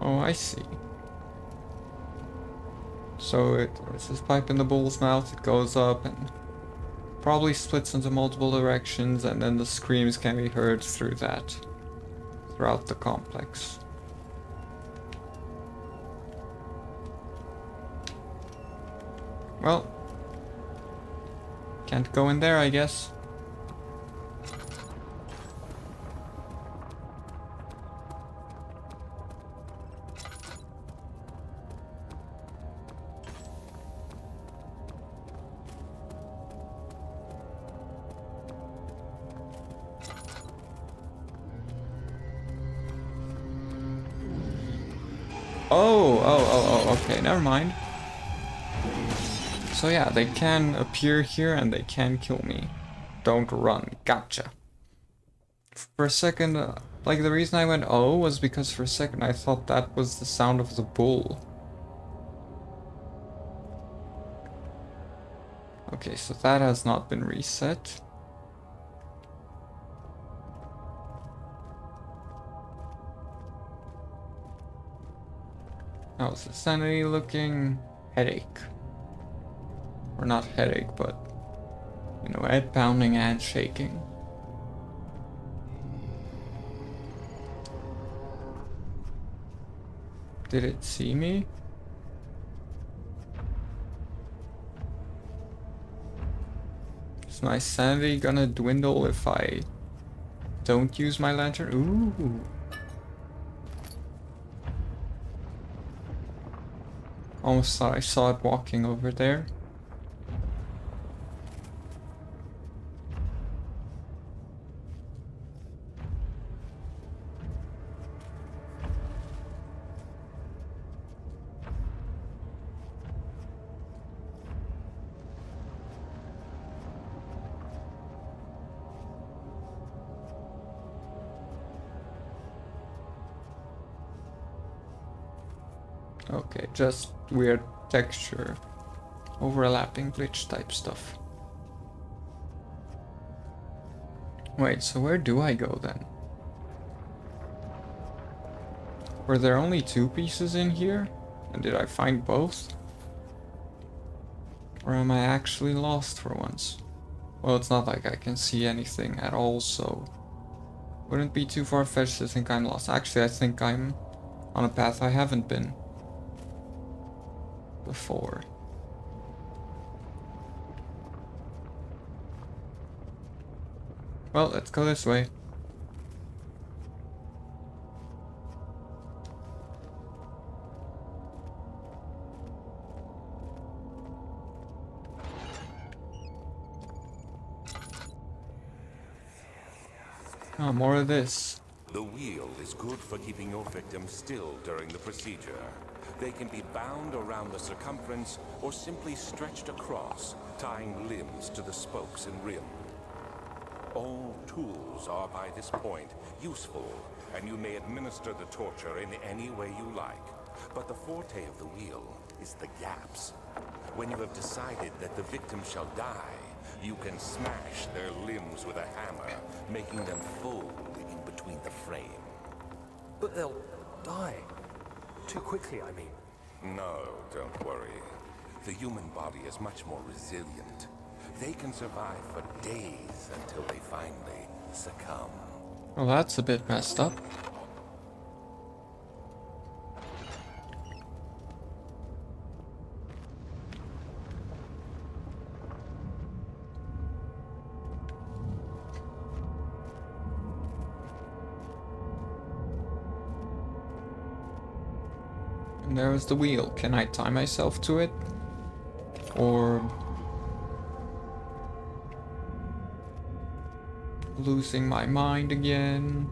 Oh, I see. So there's this pipe in the bull's mouth, it goes up and probably splits into multiple directions, and then the screams can be heard through that, throughout the complex. Well, can't go in there, I guess. Okay, never mind. So yeah, they can appear here and they can kill me. Don't run. Gotcha. For a second, like the reason I went oh was because for a second I thought that was the sound of the bull. Okay, so that has not been reset. How's the sanity looking? Headache. Or not headache, but, you know, head pounding and shaking. Did it see me? Is my sanity gonna dwindle if I don't use my lantern? Ooh. Almost thought I saw it walking over there. Okay, just weird texture, overlapping glitch type stuff. Wait, so where do I go then? Were there only 2 pieces in here? And did I find both? Or am I actually lost for once? Well, it's not like I can see anything at all, so wouldn't be too far-fetched to think I'm lost. Actually, I think I'm on a path I haven't been before. Well, let's go this way. Oh, more of this. The wheel is good for keeping your victims still during the procedure. They can be bound around the circumference or simply stretched across, tying limbs to the spokes and rim. All tools are by this point useful, and you may administer the torture in any way you like. But the forte of the wheel is the gaps. When you have decided that the victim shall die, you can smash their limbs with a hammer, making them fold in between the frame. But they'll die. Too quickly, I mean. No, don't worry. The human body is much more resilient. They can survive for days until they finally succumb. Well, that's a bit messed up. And there was the wheel. Can I tie myself to it? Or losing my mind again?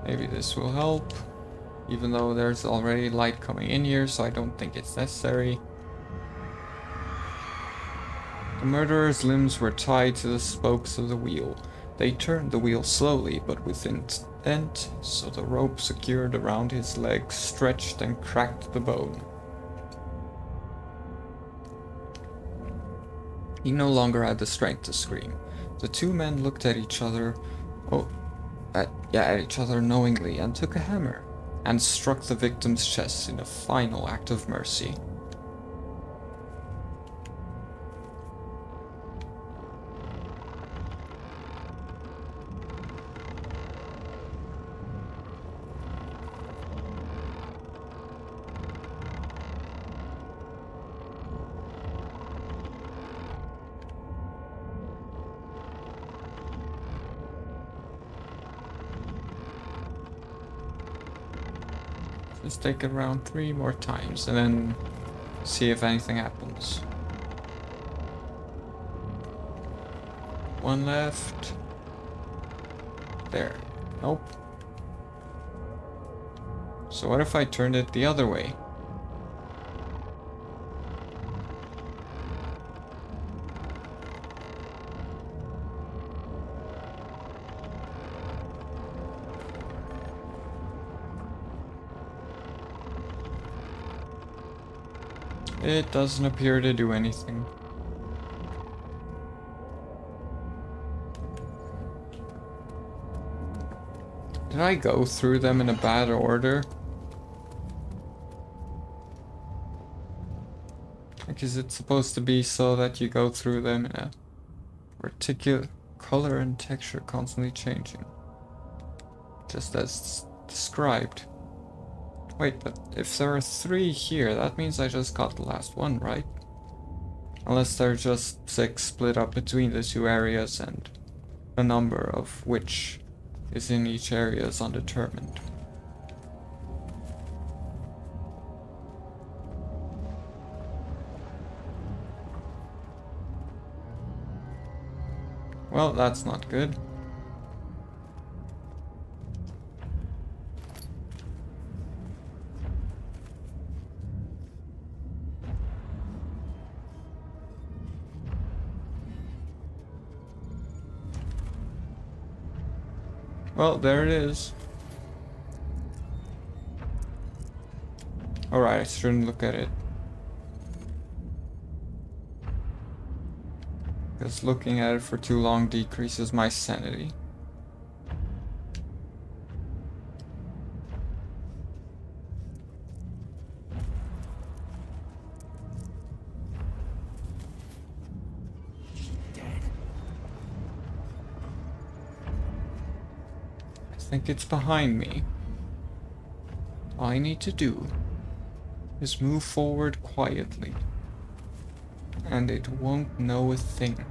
Maybe this will help, even though there's already light coming in here, so I don't think it's necessary. The murderer's limbs were tied to the spokes of the wheel. They turned the wheel slowly, but with intent, so the rope secured around his legs stretched and cracked the bone. He no longer had the strength to scream. The 2 men looked at each other, at each other knowingly, and took a hammer and struck the victim's chest in a final act of mercy. Let's take it around 3 more times and then see if anything happens. One left. There. Nope. So what if I turned it the other way? It doesn't appear to do anything. Did I go through them in a bad order? Because it's supposed to be so that you go through them in a particular color and texture constantly changing. Just as described. Wait, but if there are 3 here, that means I just got the last one, right? Unless there are just 6 split up between the 2 areas and a number of which is in each area is undetermined. Well, that's not good. Well, there it is. Alright, I shouldn't look at it. Because looking at it for too long decreases my sanity. I think it's behind me. All I need to do is move forward quietly, and it won't know a thing.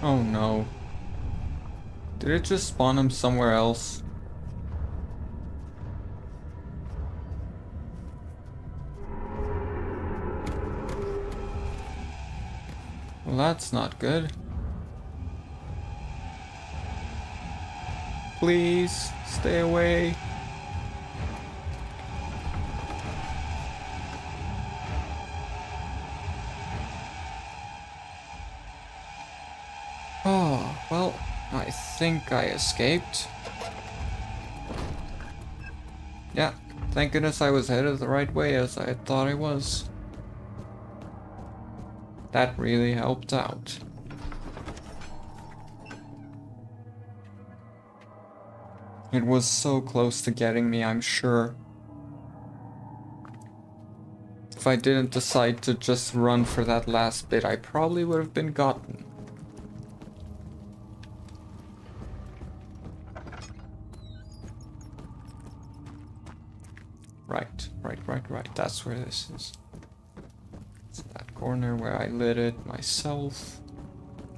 Oh no. Did it just spawn him somewhere else? Well, that's not good. Please, stay away. Oh, well, I think I escaped. Yeah, thank goodness I was headed the right way as I had thought I was. That really helped out. It was so close to getting me, I'm sure. If I didn't decide to just run for that last bit, I probably would have been gotten. Right. That's where this is. It's that corner where I lit it myself.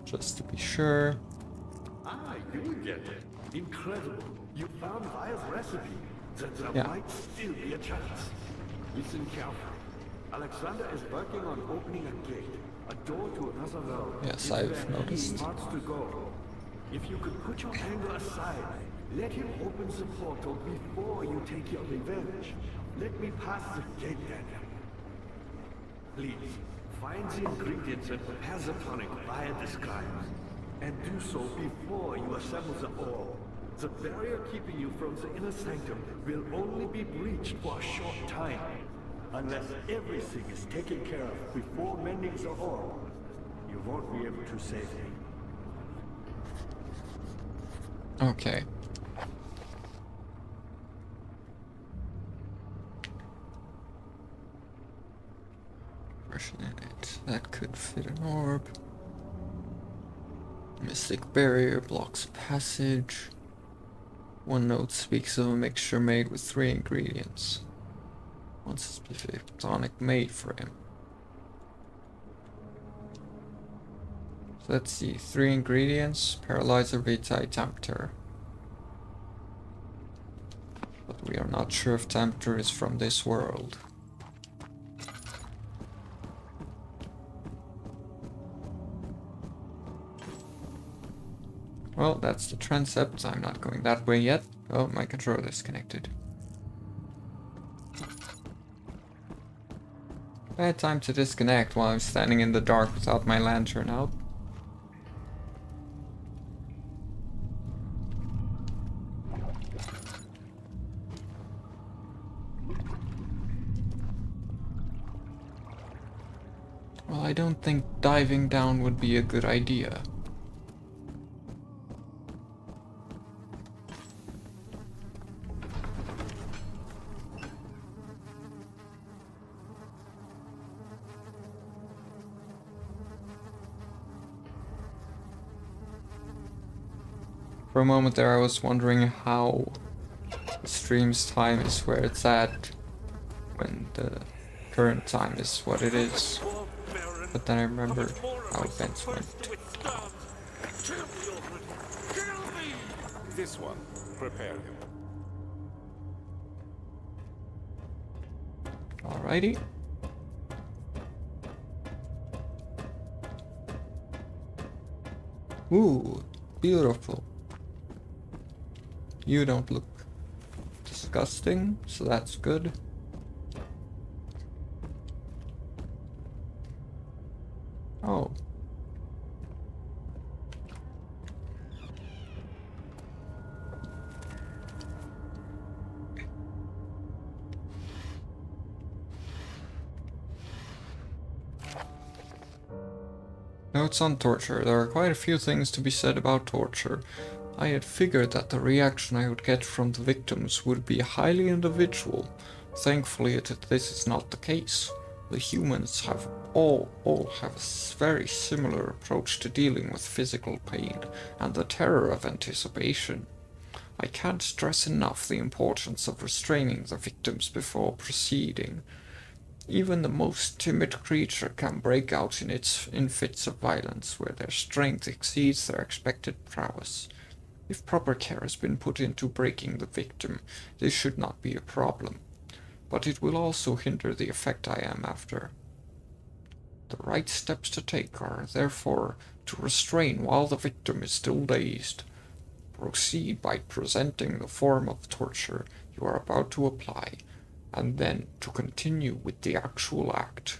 Just to be sure. Ah, you get it. Incredible. You found Vile's recipe. There Yeah. might still be a chance. Listen carefully. Alexander is working on opening a gate, a door to another realm. Yes, It's I've where noticed. he wants to go. If you could put your anger aside, let him open the portal before you take your revenge. Let me pass the gate, Daniel. Please, find the ingredients and prepare the tonic via describes. And do so before you assemble the orb. The barrier keeping you from the inner sanctum will only be breached for a short time. Unless everything is taken care of before mending the orb, you won't be able to save me. Okay. Version in it. That could fit an orb. Mystic barrier blocks passage. One note speaks of a mixture made with 3 ingredients. wants a specific tonic made for him. So let's see, 3 ingredients, paralyzer, vitae, tempter. But we are not sure if tempter is from this world. Well, that's the transept. I'm not going that way yet. Oh, my controller is connected. Bad time to disconnect while I'm standing in the dark without my lantern out. Well, I don't think diving down would be a good idea. For a moment there I was wondering how the stream's time is where it's at when the current time is what it is. But then I remember how events went. This one, prepare him. Alrighty. Ooh, beautiful. You don't look disgusting, so that's good. Oh. Notes on torture. There are quite a few things to be said about torture. I had figured that the reaction I would get from the victims would be highly individual. Thankfully, this is not the case. The humans have all have a very similar approach to dealing with physical pain and the terror of anticipation. I can't stress enough the importance of restraining the victims before proceeding. Even the most timid creature can break out in fits of violence where their strength exceeds their expected prowess. If proper care has been put into breaking the victim, this should not be a problem, but it will also hinder the effect I am after. The right steps to take are, therefore, to restrain while the victim is still dazed. Proceed by presenting the form of torture you are about to apply, and then to continue with the actual act.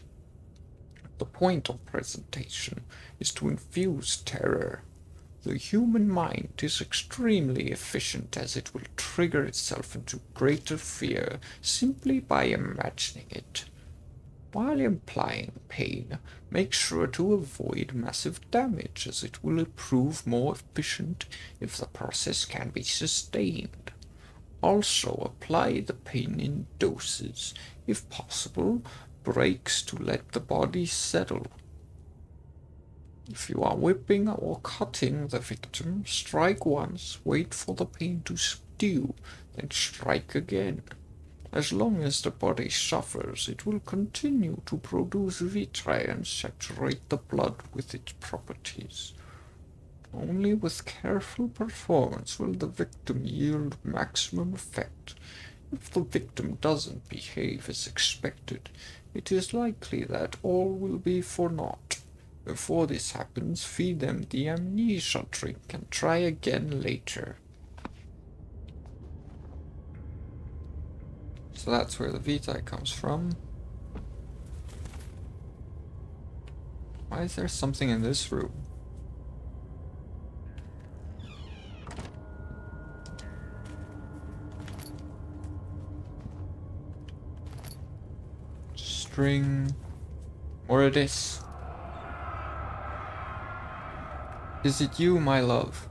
The point of presentation is to infuse terror. The human mind is extremely efficient, as it will trigger itself into greater fear simply by imagining it. While implying pain, make sure to avoid massive damage, as it will prove more efficient if the process can be sustained. Also, apply the pain in doses, if possible, breaks to let the body settle. If you are whipping or cutting the victim, strike once, wait for the pain to subdue, then strike again. As long as the body suffers, it will continue to produce vitae and saturate the blood with its properties. Only with careful performance will the victim yield maximum effect. If the victim doesn't behave as expected, it is likely that all will be for naught. Before this happens, feed them the Amnesia drink and try again later. So that's where the vitae comes from. Why is there something in this room? String. Or it is. Is it you, my love,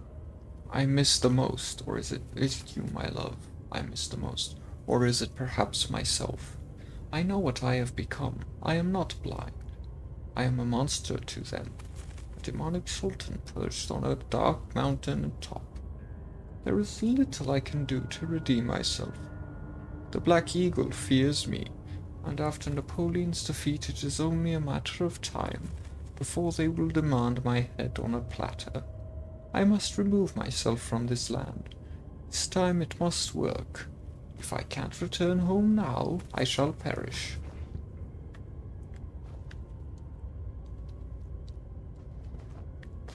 I miss the most? Or is it you, my love, I miss the most? Or is it perhaps myself? I know what I have become. I am not blind. I am a monster to them. A demonic sultan perched on a dark mountain top. There is little I can do to redeem myself. The Black Eagle fears me, And after Napoleon's defeat, it is only a matter of time before they will demand my head on a platter. I must remove myself from this land. This time it must work. If I can't return home now, I shall perish.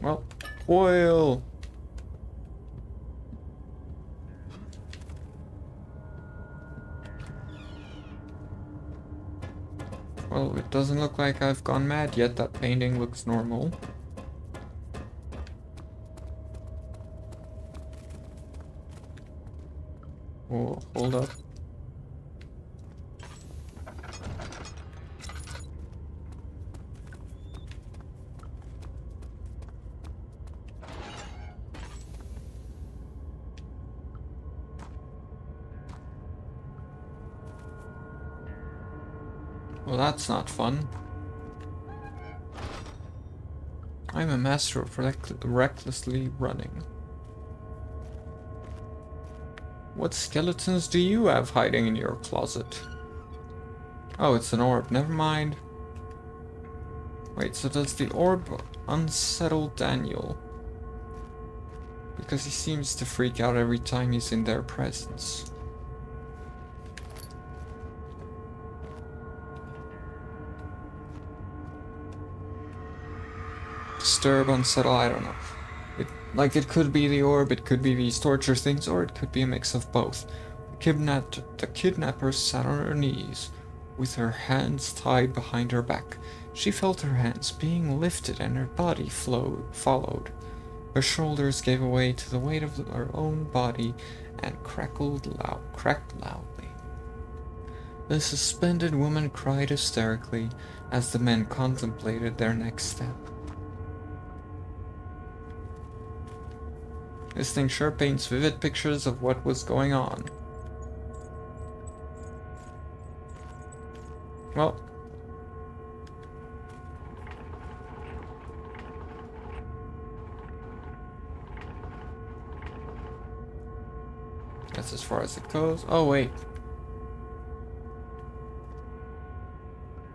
Well, oil! Well, it doesn't look like I've gone mad yet. That painting looks normal. Oh, hold up. Well, that's not fun. I'm a master of recklessly running. What skeletons do you have hiding in your closet? Oh, it's an orb. Never mind. Wait, so does the orb unsettle Daniel? Because he seems to freak out every time he's in their presence. Disturb, unsettle, I don't know. It could be the orb, it could be these torture things, or it could be a mix of both. The kidnapper sat on her knees, with her hands tied behind her back. She felt her hands being lifted and her body followed. Her shoulders gave way to the weight of her own body and cracked loudly. The suspended woman cried hysterically as the men contemplated their next step. This thing sure paints vivid pictures of what was going on. Well. That's as far as it goes. Oh, wait.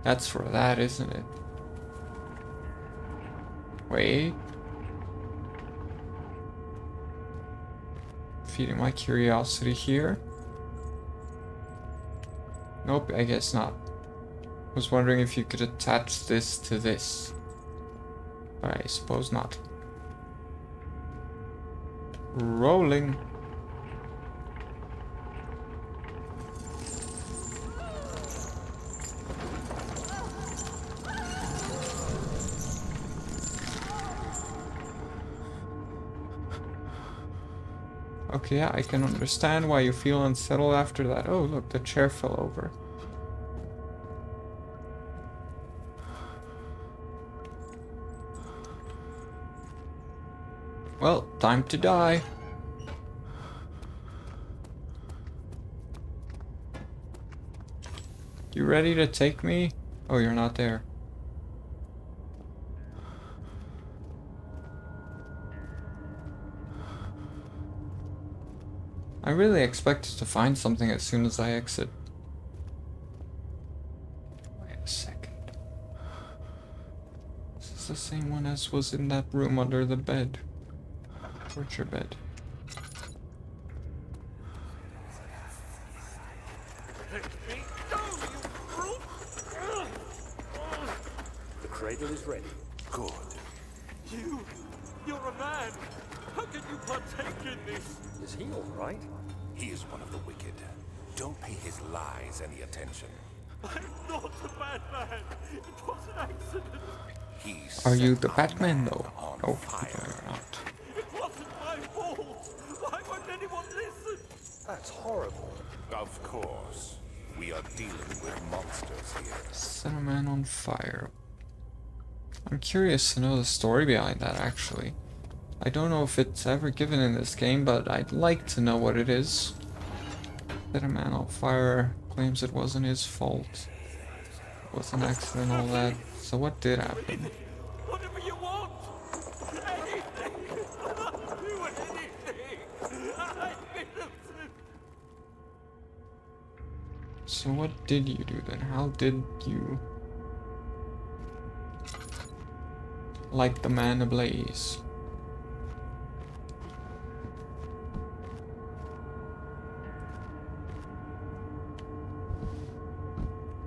That's for that, isn't it? Wait. Feeding my curiosity here. Nope, I guess not. Was wondering if you could attach this to this. But I suppose not. Rolling. Okay, yeah, I can understand why you feel unsettled after that. Oh, look, the chair fell over. Well, time to die. You ready to take me? Oh, you're not there. I really expected to find something as soon as I exit. Wait a second. This is the same one as was in that room under the bed. Torture bed. The cradle is ready. Good. You're a man! How can you partake in this? Is he all right? He is one of the wicked. Don't pay his lies any attention. I'm not a bad man. It was an accident. Are you the Batman though? On Oh, fire. you're not. It wasn't my fault. Why won't anyone listen? That's horrible. Of course. We are dealing with monsters here. Set a man on fire. I'm curious to know the story behind that, actually. I don't know if it's ever given in this game, but I'd like to know what it is. Set a man on fire, claims it wasn't his fault. It was an accident, all that. So what did happen? Whatever you want. Anything. I'll do anything. I'm innocent. So what did you do then? How did you light the man ablaze?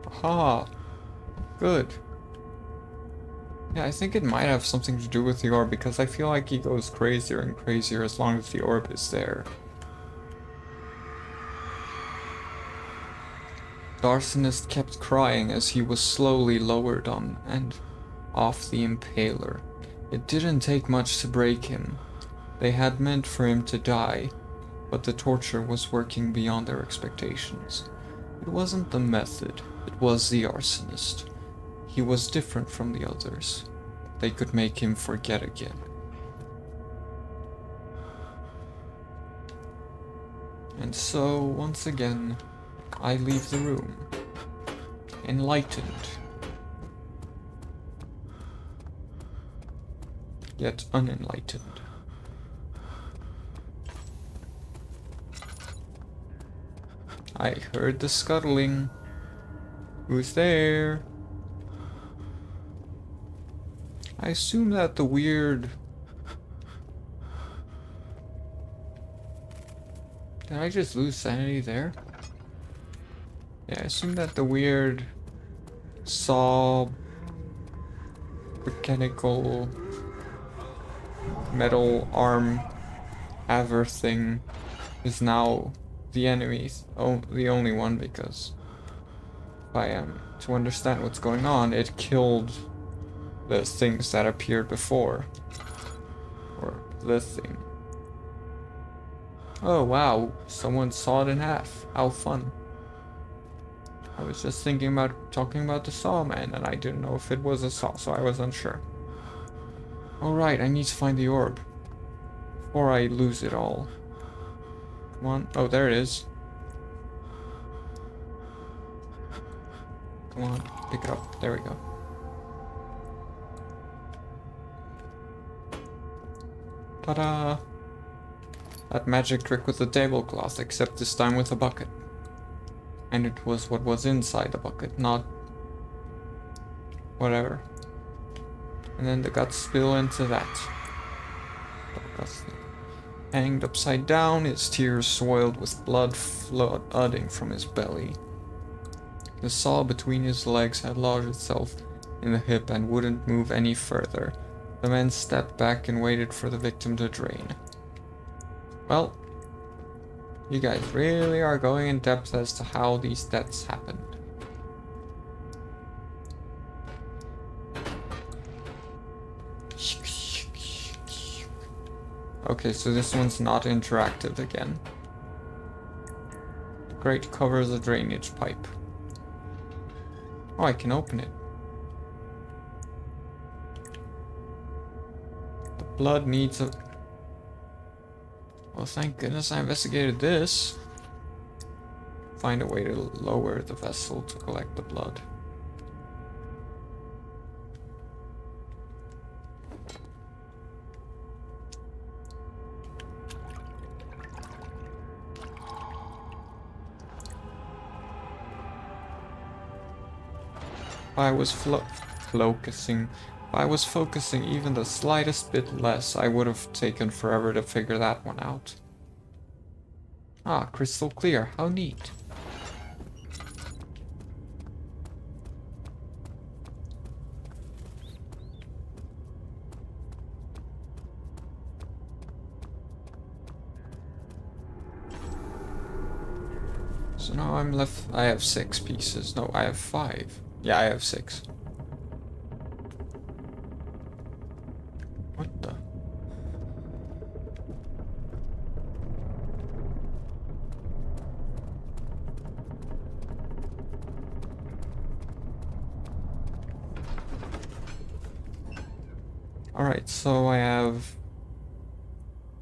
Aha! Good. Yeah, I think it might have something to do with the orb, because I feel like he goes crazier and crazier as long as the orb is there. The arsonist kept crying as he was slowly lowered on and off the impaler. It didn't take much to break him. They had meant for him to die, but the torture was working beyond their expectations. It wasn't the method, it was the arsonist. He was different from the others. They could make him forget again. And so, once again, I leave the room, enlightened, yet unenlightened. I heard the scuttling. Who's there? I assume that the weird... Did I just lose sanity there? Yeah, I assume that the weird saw mechanical metal arm haver thing is now the enemy. Oh, the only one, because if I am to understand what's going on, it killed the things that appeared before. Or the thing. Oh wow, someone saw it in half. How fun. I was just thinking about talking about the saw man, and I didn't know if it was a saw, so I was unsure. Alright, I need to find the orb before I lose it all. Come on. Oh, there it is. Come on, pick it up. There we go. Ta-da! That magic trick with the tablecloth, except this time with a bucket. And it was what was inside the bucket, not whatever. And then the guts spill into that. Hanged upside down, his tears soiled with blood flooding from his belly. The saw between his legs had lodged itself in the hip and wouldn't move any further. The men stepped back and waited for the victim to drain. Well, you guys really are going in depth as to how these deaths happened. Okay, so this one's not interactive again. The grate covers a drainage pipe. Oh, I can open it. The blood needs a... Well, thank goodness I investigated this. Find a way to lower the vessel to collect the blood. If I was focusing even the slightest bit less, I would have taken forever to figure that one out. Ah, crystal clear. How neat. So now I'm left... I have 6 pieces. No, I have 5. Yeah, I have 6. What the? Alright, so I have...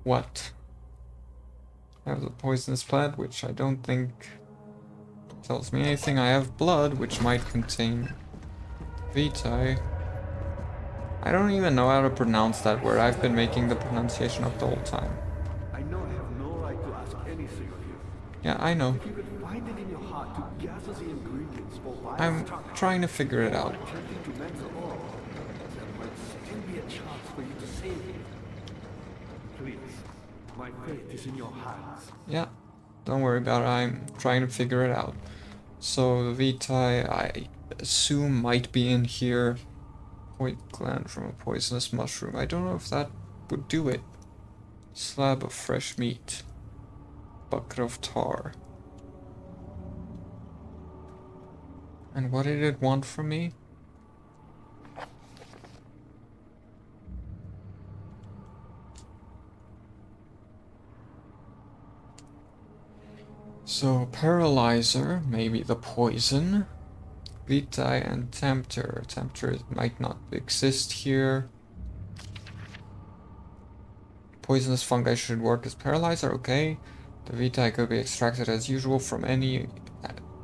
What? I have the poisonous plant, which I don't think tells me anything. I have blood, which might contain vitae. I don't even know how to pronounce that word. I've been making the pronunciation up the whole time. I know I have no right to ask anything of you. Yeah, I know. If you could find it in your heart to gather the I'm trying to figure it out. Attempting to mend the orb, there might still be a chance for you to save him. Please, my fate is in your hands. Yeah, don't worry about it. I'm trying to figure it out. So the Vitae, I assume, might be in here. Point gland from a poisonous mushroom. I don't know if that would do it. Slab of fresh meat. Bucket of tar. And what did it want from me? So, paralyzer, maybe the poison. Vitae and tempter. Tempter might not exist here. Poisonous fungi should work as paralyzer, okay. The Vitae could be extracted as usual from any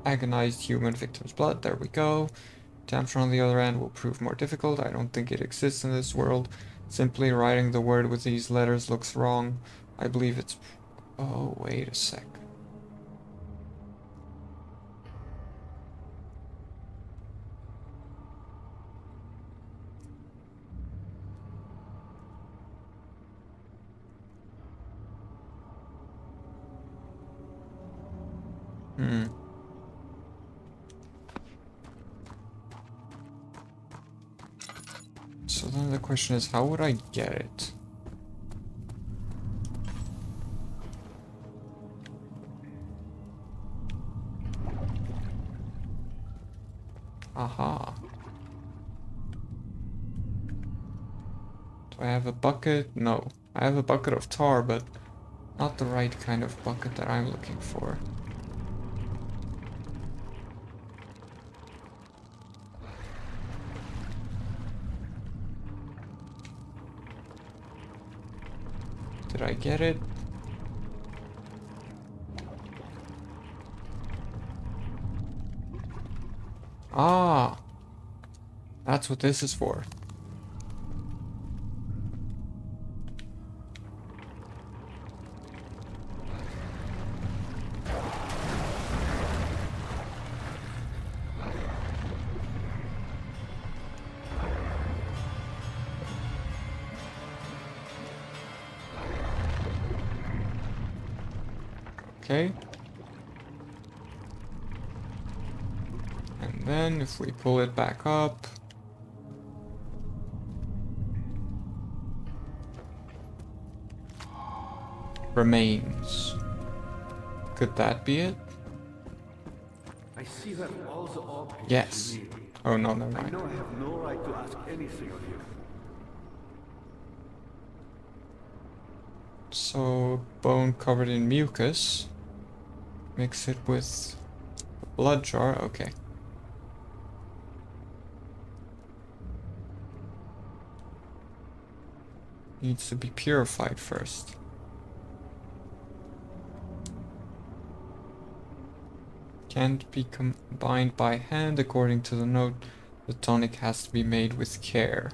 agonized human victim's blood. There we go. Tempter on the other end will prove more difficult. I don't think it exists in this world. Simply writing the word with these letters looks wrong. I believe it's... Oh, wait a sec. So then the question is, how would I get it? Aha. Do I have a bucket? No. I have a bucket of tar, but not the right kind of bucket that I'm looking for. Did I get it? Ah! That's what this is for. Okay. And then if we pull it back up, remains. Could that be it? I see that all the orb pieces Yes. you need. Oh no, never I mind. know I have no right to ask anything of you. So, bone covered in mucus. Mix it with a blood jar. Okay. Needs to be purified first. Can't be combined by hand according to the note. The tonic has to be made with care.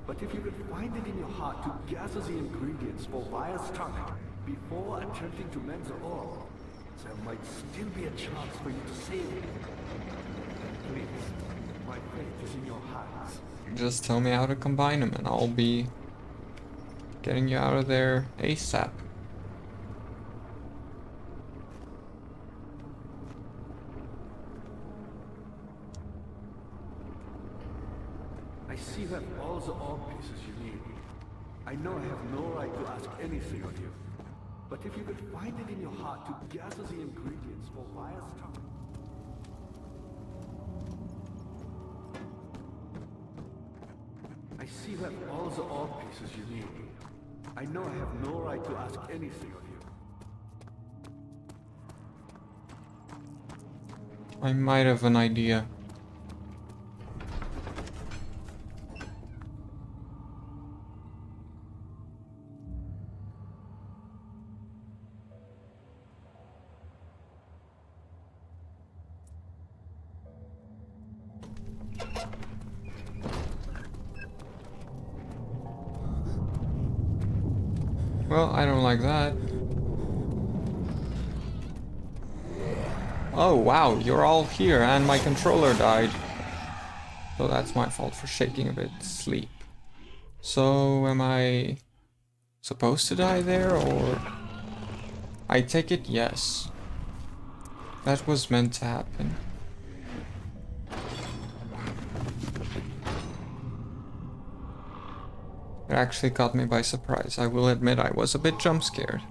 But if you could find it in your heart to gather the ingredients for Vire's tonic before attempting to mend the orb, there might still be a chance for you to save it. Please, my fate is in your hands. Just tell me how to combine them and I'll be getting you out of there ASAP. I see that all the orb pieces you need. I know I have no right to ask anything of you. But if you could find it in your heart to gather the ingredients for Vire's tonic. I see that all the orb pieces you need. I know I have no right to ask anything of you. I might have an idea. Well, I don't like that. Oh wow, you're all here and my controller died. So that's my fault for shaking a bit. Sleep. So am I supposed to die there or... I take it yes. That was meant to happen. It actually caught me by surprise. I will admit I was a bit jump scared.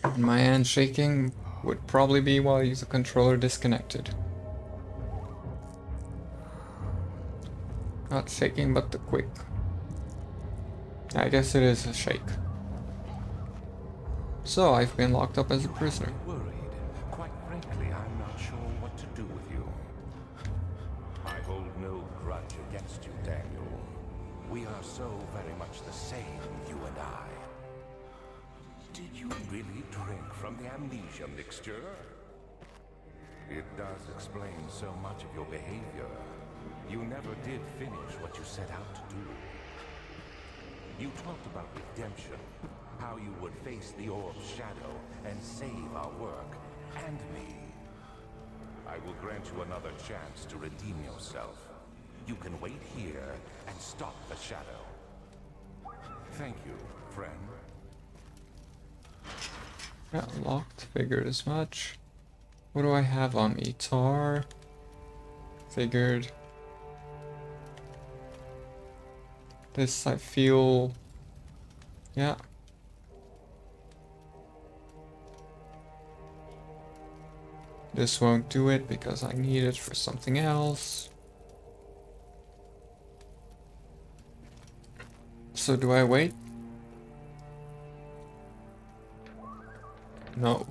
And my hand shaking would probably be while the controller disconnected. Not shaking, but the quick. I guess it is a shake. So, I've been locked up as a prisoner. Worried. Quite frankly, I'm not sure what to do with you. I hold no grudge against you, Daniel. We are so very much the same, you and I. Did you really drink from the amnesia mixture? It does explain so much of your behavior. You never did finish what you set out to do. You talked about redemption, how you would face the orb's shadow and save our work, and me. I will grant you another chance to redeem yourself. You can wait here and stop the shadow. Thank you, friend. Yeah, locked, figured as much. What do I have on me? Tar. Figured. This I feel... Yeah. This won't do it because I need it for something else. So do I wait? No.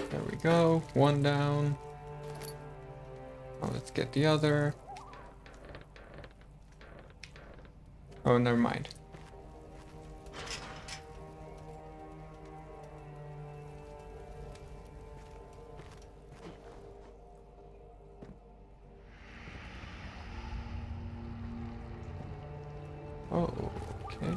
There we go. One down. Now let's get the other. Oh, never mind. Oh, okay.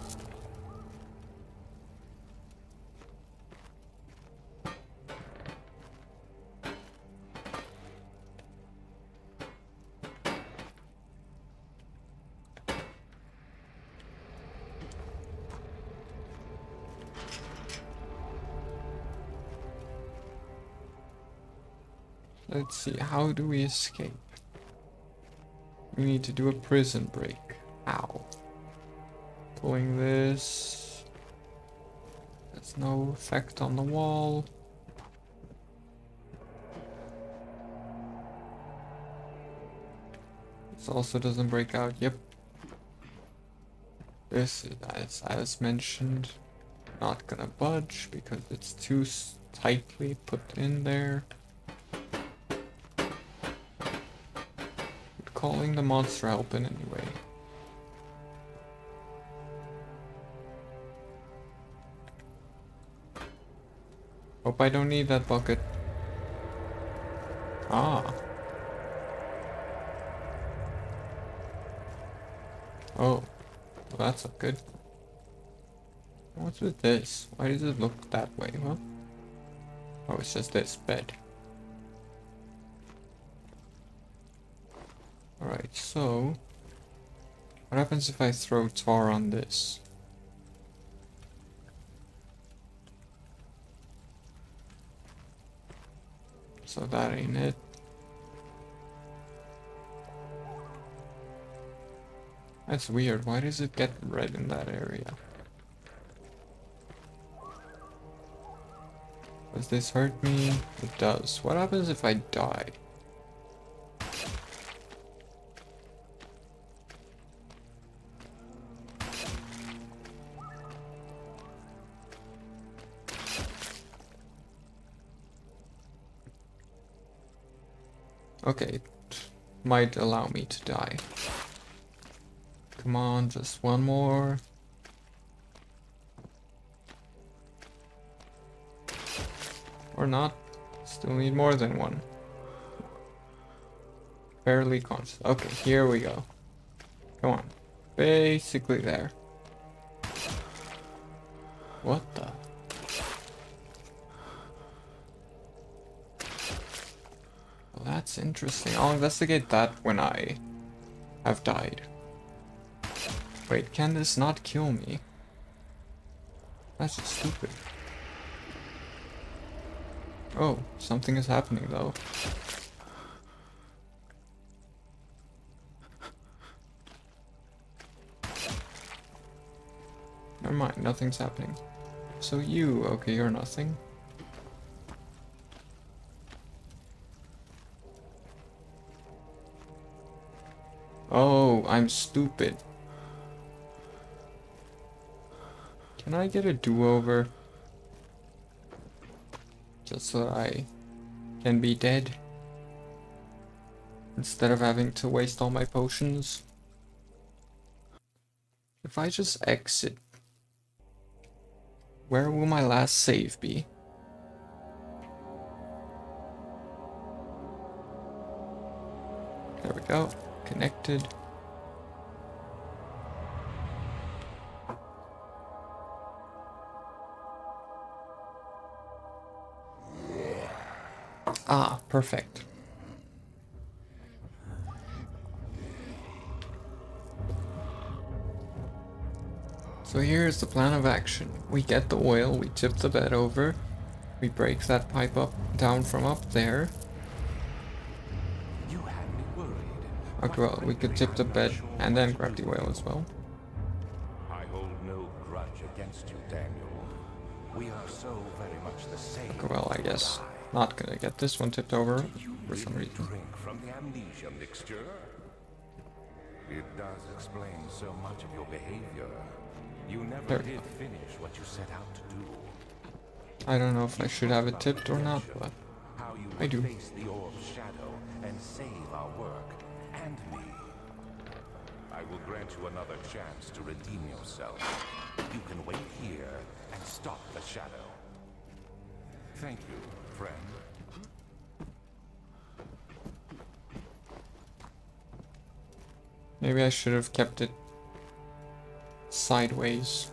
Let's see, how do we escape? We need to do a prison break. Ow. Pulling this. There's no effect on the wall. This also doesn't break out. Yep. This is, as mentioned, not gonna budge because it's too tightly put in there. Would calling the monster help in any way? Hope I don't need that bucket. Ah. Oh. Well, that's not good. What's with this? Why does it look that way? Well, oh, it's just this bed. Alright, so what happens if I throw tar on this? So that ain't it. That's weird. Why does it get red in that area? Does this hurt me? It does. What happens if I die? Okay, it might allow me to die. Come on, just one more. Or not. Still need more than one. Barely conscious. Okay, here we go. Come on. Basically there. What the? Well, that's interesting. I'll investigate that when I have died. Wait, can this not kill me? That's just stupid. Oh, something is happening though. Never mind, nothing's happening. So you, okay, you're nothing. Oh, I'm stupid. Can I get a do-over? Just so that I can be dead? Instead of having to waste all my potions? If I just exit, where will my last save be? There we go. Connected. Ah, perfect. So here's the plan of action. We get the oil, we tip the bed over, we break that pipe up down from up there. You had me worried. Okay, well, we could tip the bed and then grab the oil as well. I hold no grudge against you, Daniel. We are so very much the same. Okay, well, I guess not gonna get this one tipped over You for some really reason. drink from the amnesia mixture? It does explain so much of your behavior. You never There. did finish what you set out to do. I don't know if I should have it tipped or not, but How you I do. face the orb's shadow and save our work and me. I will grant you another chance to redeem yourself. You can wait here and stop the shadow. Thank you, friend. Maybe I should have kept it sideways.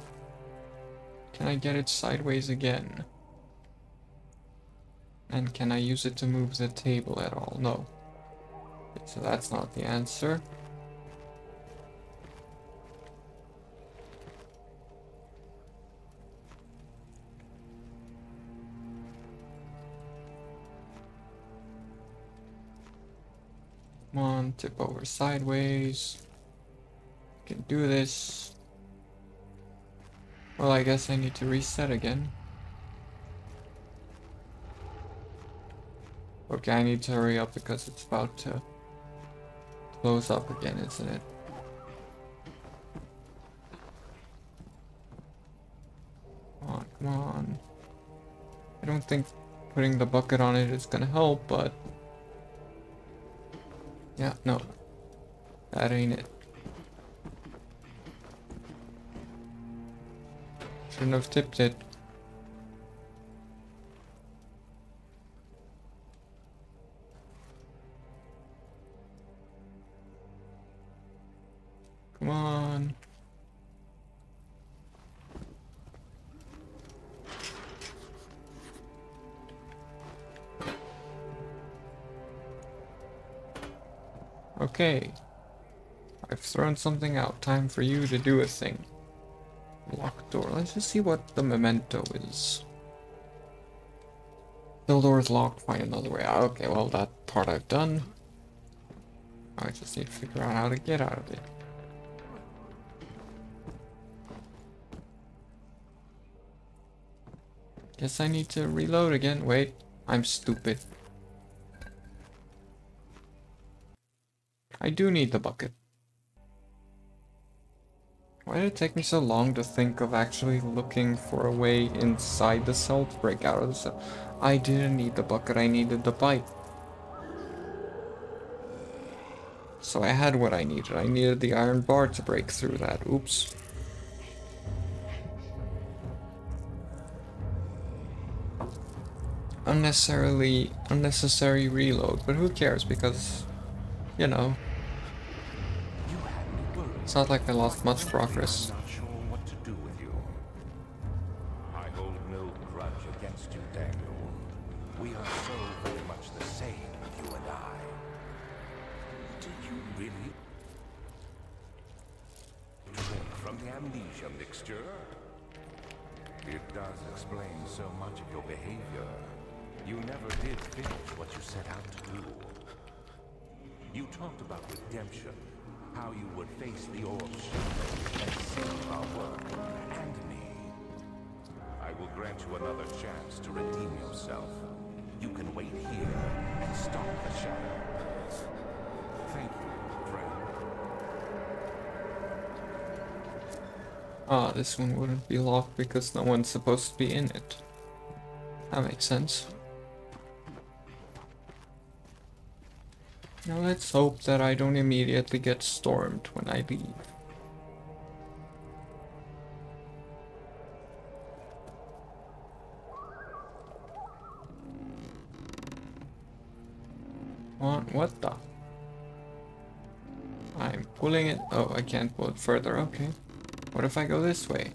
Can I get it sideways again? And can I use it to move the table at all? No. So that's not the answer. Come on, tip over sideways. Can do this. Well, I guess I need to reset again. Okay, I need to hurry up because it's about to close up again, isn't it? Come on, come on. I don't think putting the bucket on it is gonna help, but... yeah, no. That ain't it. Shouldn't have tipped it. Come on. Okay. I've thrown something out. Time for you to do a thing. Locked door. Let's just see what the memento is. The door is locked. Find another way out. Okay, well, that part I've done. I just need to figure out how to get out of it. Guess I need to reload again. Wait, I'm stupid. I do need the bucket. Why did it take me so long to think of actually looking for a way inside the cell to break out of the cell? I didn't need the bucket, I needed the pipe. So I had what I needed. I needed the iron bar to break through that. Oops. Unnecessary reload, but who cares, because, you know, You had me worried. it's not like I lost much I'm progress. not sure what to do with you. I hold no grudge against you, Daniel. We are so very much the same, you and I. Do you really drink from the amnesia mixture? It does explain so much of your behavior. You never did finish what you set out to do. You talked about redemption, how you would face the orb's shadow and save our work and me. I will grant you another chance to redeem yourself. You can wait here and stop the shadow. Thank you, friend. Ah, this one wouldn't be locked because no one's supposed to be in it. That makes sense. Now let's hope that I don't immediately get stormed when I leave. What the? I'm pulling it. Oh, I can't pull it further. Okay. What if I go this way?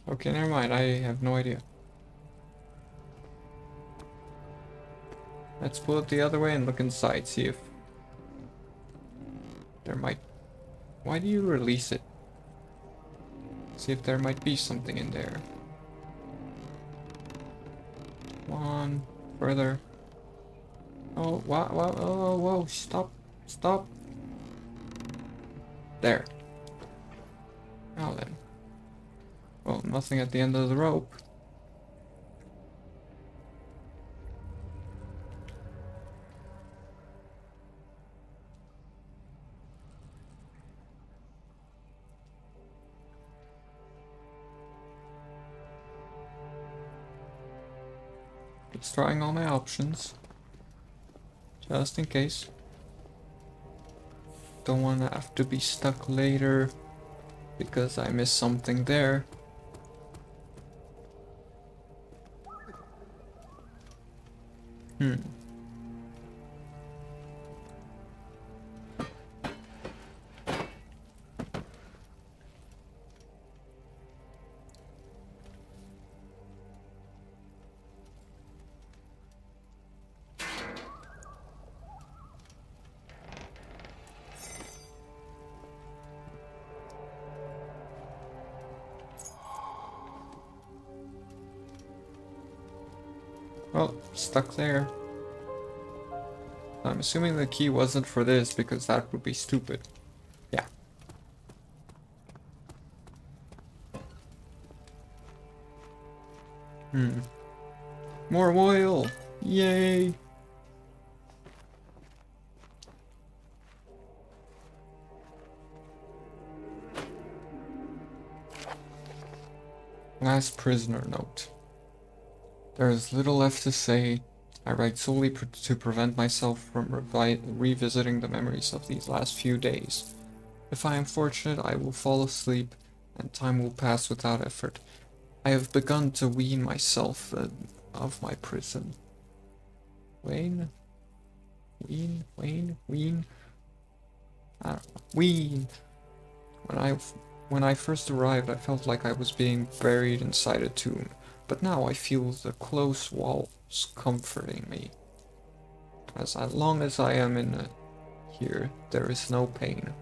Okay, never mind. I have no idea. Let's pull it the other way and look inside. See if there might... Why do you release it? See if there might be something in there. Come on. Further. Oh, wow, wow, oh, whoa, stop, stop. There. Now then. Well, nothing at the end of the rope. Just trying all my options. Just in case. Don't want to have to be stuck later because I missed something there. Well, stuck there. I'm assuming the key wasn't for this because that would be stupid. Yeah. More oil! Yay! Last prisoner note. There is little left to say. I write solely to prevent myself from revisiting the memories of these last few days. If I am fortunate, I will fall asleep, and time will pass without effort. I have begun to wean myself of my prison. Wean? Wean? I don't know. Wean! When I first arrived, I felt like I was being buried inside a tomb. But now I feel the close walls comforting me. As long as I am in here, there is no pain.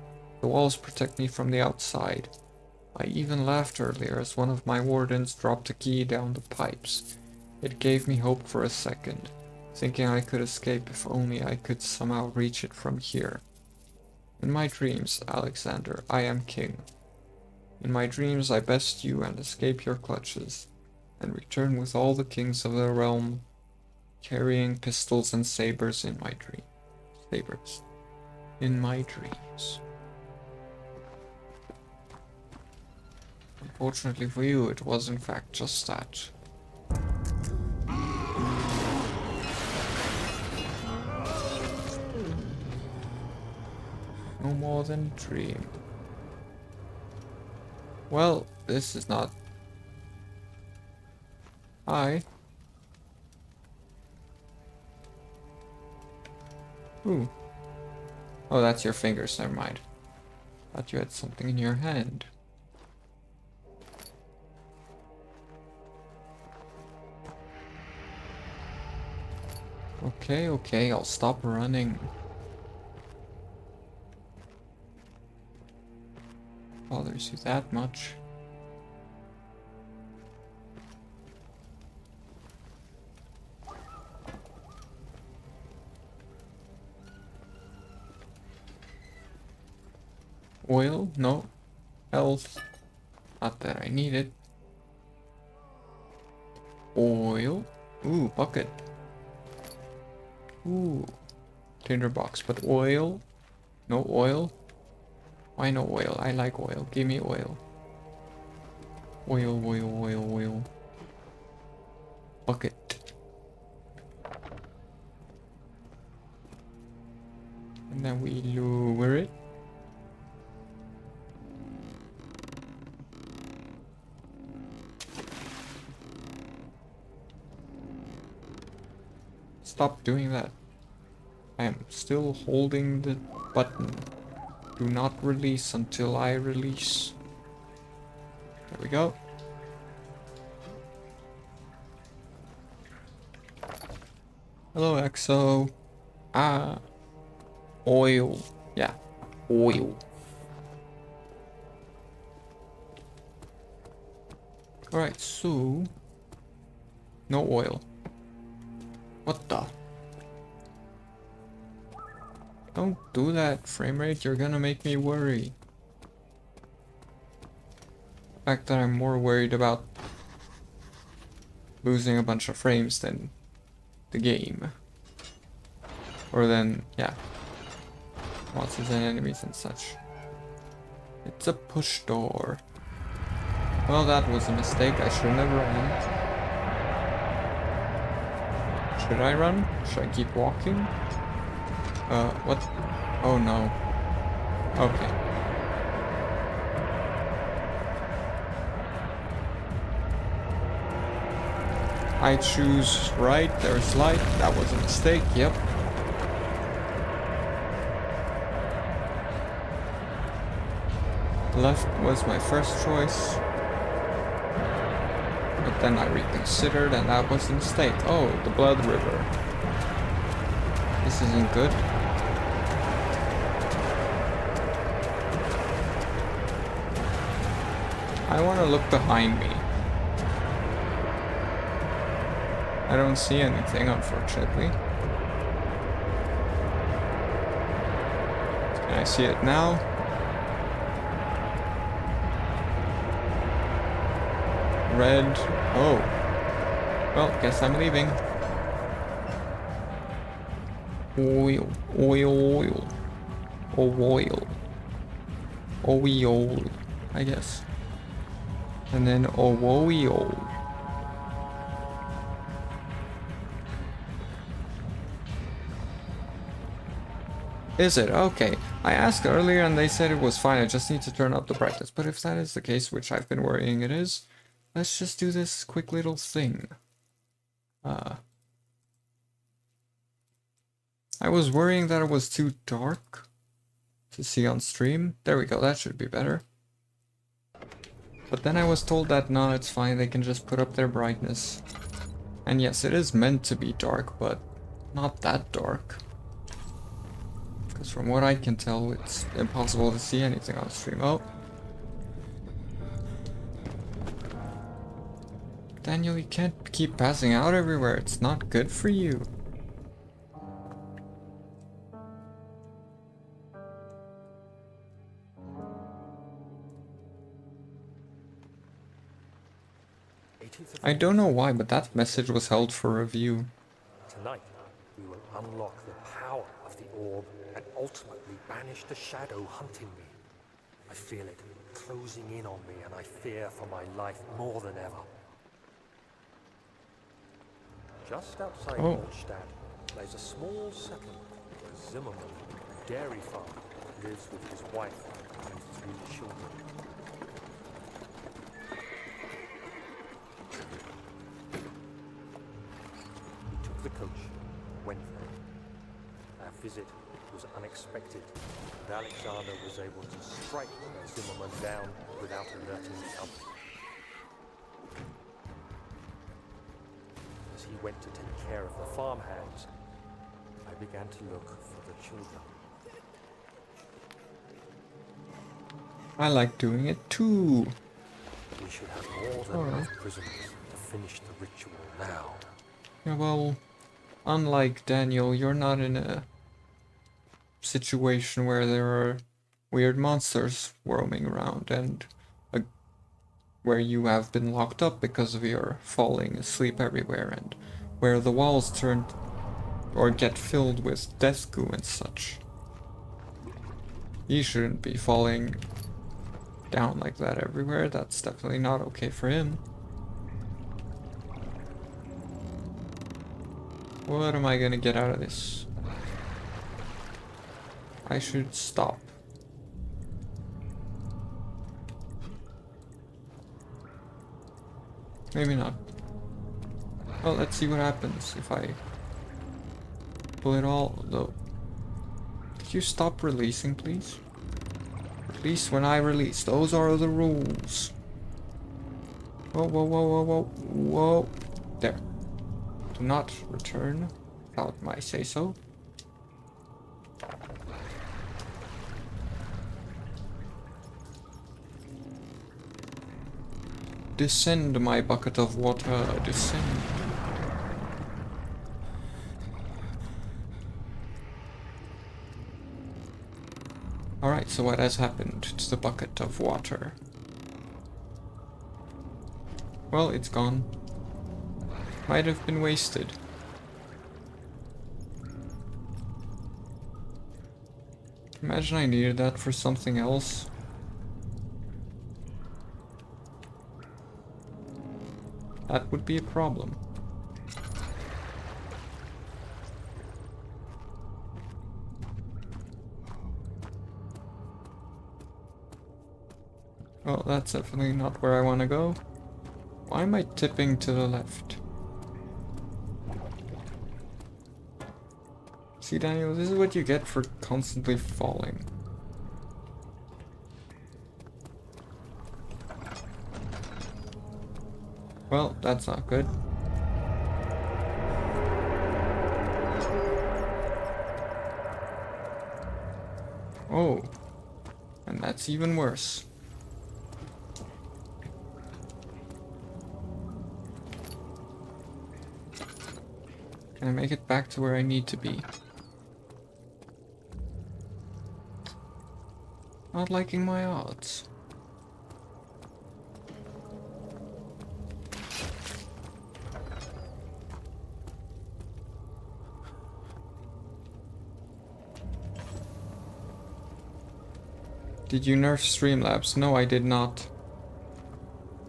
The walls protect me from the outside. I even laughed earlier as one of my wardens dropped a key down the pipes. It gave me hope for a second, thinking I could escape if only I could somehow reach it from here. In my dreams, Alexander, I am king. In my dreams I best you and escape your clutches, and return with all the kings of the realm, carrying pistols and sabers in my dreams. Sabers. In my dreams. Unfortunately for you, it was in fact just that. No more than dream. Well, this is not... Hi. Ooh. Oh, that's your fingers, never mind. Thought you had something in your hand. Okay, okay, I'll stop running. Bothers you that much? Oil? No. Health? Not that I need it. Oil? Ooh, bucket. Ooh. Tinderbox, but oil? No oil? Why no oil? I like oil. Give me oil. Oil, oil, oil, oil. Bucket. And then we lower it. Stop doing that. I am still holding the button. Do not release until I release. There we go. Hello, Exo. Ah. Oil. Yeah. Oil. Alright, so... No oil. What the? Don't do that, frame rate. You're gonna make me worry. The fact that I'm more worried about losing a bunch of frames than the game. Or then, yeah. Monsters and enemies and such. It's a push door. Well, that was a mistake. I should never run. Should I run? Should I keep walking? What? Oh no. Okay. I choose right. There's light. That was a mistake. Yep. Left was my first choice. But then I reconsidered and that was a mistake. Oh, the blood river. This isn't good. I want to look behind me. I don't see anything, unfortunately. Can I see it now? Red. Oh. Well, guess I'm leaving. Oil. Oil, oil. Oh, oil. Oil. I guess. And then oil. Is it? Okay. I asked earlier and they said it was fine. I just need to turn up the brightness. But if that is the case, which I've been worrying it is, let's just do this quick little thing. I was worrying that it was too dark to see on stream. There we go, that should be better. But then I was told that no, it's fine, they can just put up their brightness. And yes, it is meant to be dark, but not that dark. Because from what I can tell, it's impossible to see anything on stream. Oh. Daniel, you can't keep passing out everywhere. It's not good for you. I don't know why, but that message was held for review. Tonight, we will unlock the power of the orb and ultimately banish the shadow hunting me. I feel it closing in on me, and I fear for my life more than ever. Just outside Oh. Mondstadt lays a small settlement where Zimmerman, a dairy farmer, lives with his wife and 3 children. We took the coach, went there. Our visit was unexpected, and Alexander was able to strike Zimmerman down without alerting the others. As he went to take care of the farmhands, I began to look for the children. I like doing it too. We should have more than enough prisoners to finish the ritual now. Yeah, well, unlike Daniel, you're not in a situation where there are weird monsters roaming around and where you have been locked up because of your falling asleep everywhere, and where the walls turn or get filled with death goo and such. He shouldn't be falling down like that everywhere. That's definitely not okay for him. What am I gonna get out of this? I should stop. Maybe not. Well, let's see what happens if I pull it all, though. Could you stop releasing, please? Release when I release. Those are the rules. Whoa, whoa, whoa, whoa, whoa, whoa. There. Do not return without my say-so. Descend, my bucket of water, descend. Alright, so what has happened to the bucket of water? Well, it's gone. Might have been wasted. Imagine I needed that for something else. That would be a problem. Well, that's definitely not where I want to go. Why am I tipping to the left? See, Daniel, this is what you get for constantly falling. Well, that's not good. Oh, and that's even worse. Can I make it back to where I need to be? Not liking my odds. Did you nerf Streamlabs? No, I did not.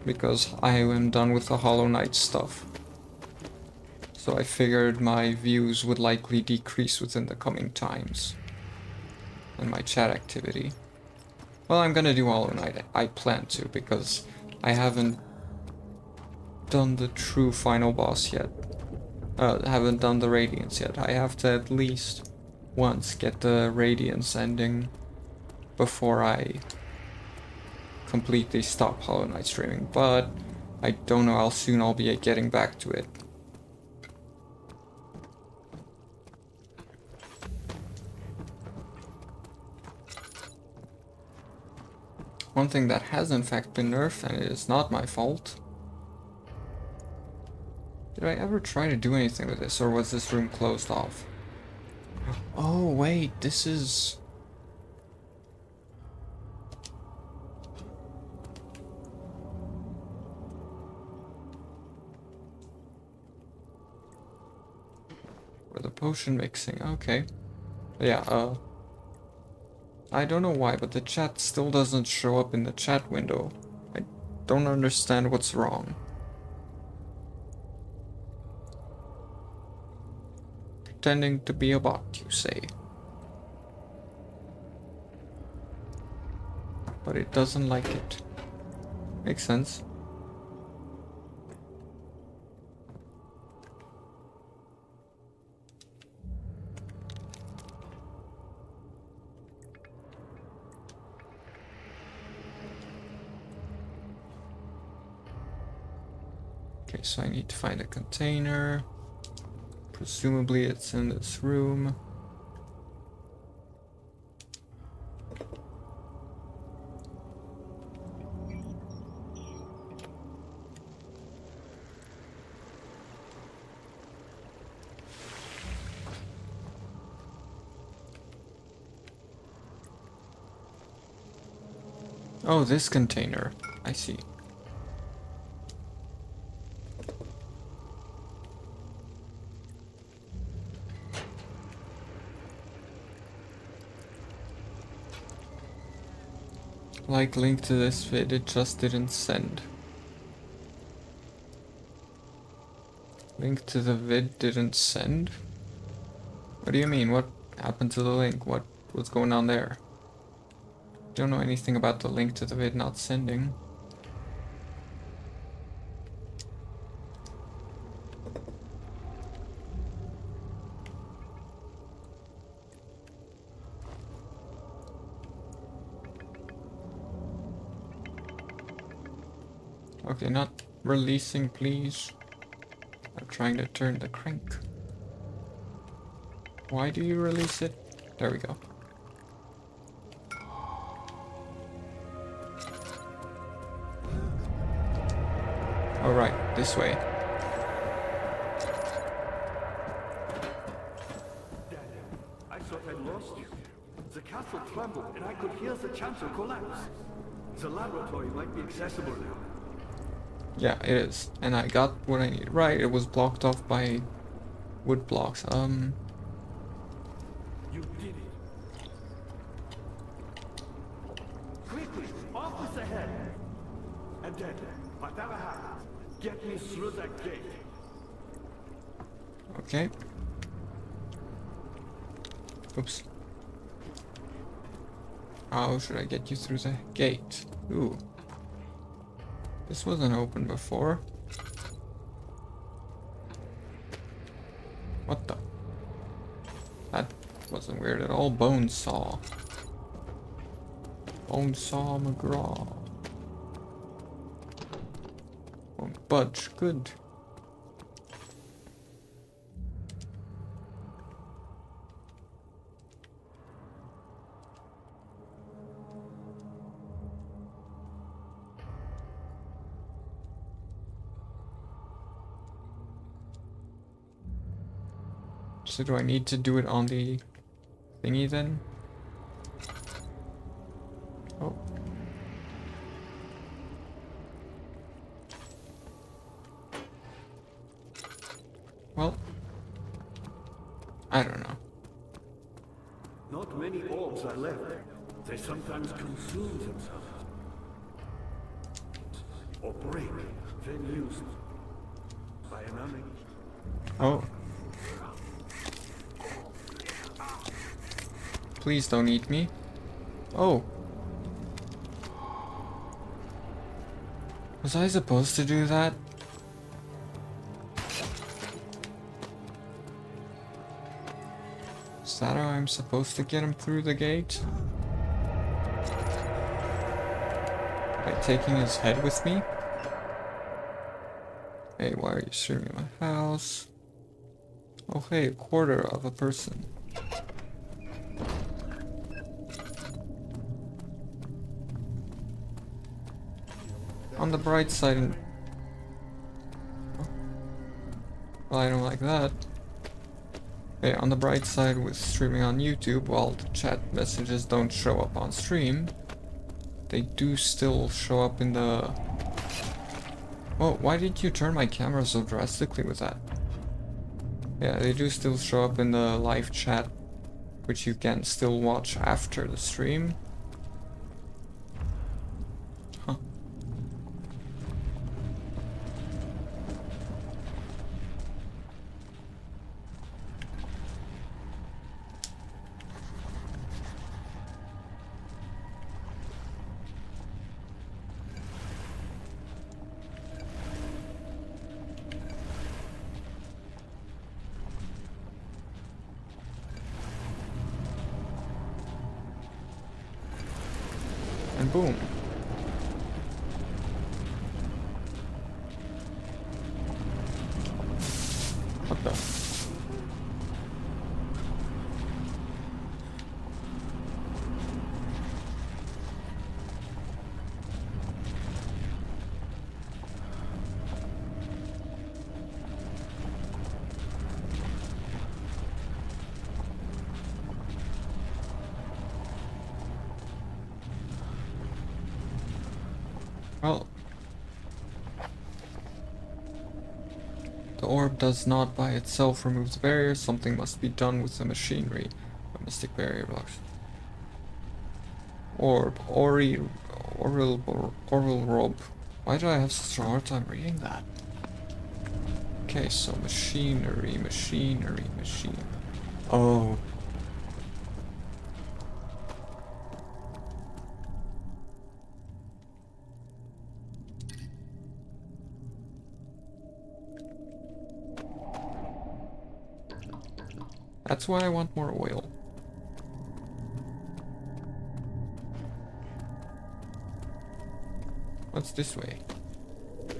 Because I am done with the Hollow Knight stuff. So I figured my views would likely decrease within the coming times. And my chat activity. Well, I'm gonna do Hollow Knight. I plan to, because I haven't done the true final boss yet. Haven't done the Radiance yet. I have to at least once get the Radiance ending before I completely stop Hollow Knight streaming, but I don't know how soon I'll be getting back to it. One thing that has in fact been nerfed, and it is not my fault. Did I ever try to do anything with this, or was this room closed off? Oh wait, this is... for the potion mixing, okay. Yeah, I don't know why, but the chat still doesn't show up in the chat window. I don't understand what's wrong. Pretending to be a bot, you say. But it doesn't like it. Makes sense. Okay, so I need to find a container. Presumably it's in this room. Oh, this container. I see. Like link to this vid, it just didn't send. Link to the vid didn't send? What do you mean? What happened to the link? What's going on there? Don't know anything about the link to the vid not sending. Okay, not releasing, please. I'm trying to turn the crank. Why do you release it? There we go. Alright, this way. Daniel, I thought I'd lost you. The castle trembled and I could hear the chancel collapse. The laboratory might be accessible now. Yeah, it is. And I got what I need. Right, it was blocked off by wood blocks. You did it. Quickly, office ahead. And then, whatever happens, get me through that gate. Okay. Oops. How should I get you through the gate? Ooh. This wasn't open before. What the? That wasn't weird at all. Bone saw. Bone saw McGraw. Won't budge. Good. So do I need to do it on the thingy then? Oh. Well, I don't know. Not many orbs are left. They sometimes consume themselves. Or break, then used by an enemy. Oh. Please don't eat me. Oh. Was I supposed to do that? Is that how I'm supposed to get him through the gate? By taking his head with me? Hey, why are you streaming my house? Oh hey, a quarter of a person. On the bright side, well, I don't like that. Okay, on the bright side with streaming on YouTube, while the chat messages don't show up on stream, they do still show up in the... Oh, why did you turn my camera so drastically with that? Yeah, they do still show up in the live chat which you can still watch after the stream. Huh. And boom. What the? Well, the orb does not by itself remove the barrier. Something must be done with the machinery. A mystic barrier blocks. Orb, oral rob. Why do I have such a hard time reading that? Okay, so machinery. Oh. That's why I want more oil. What's this way?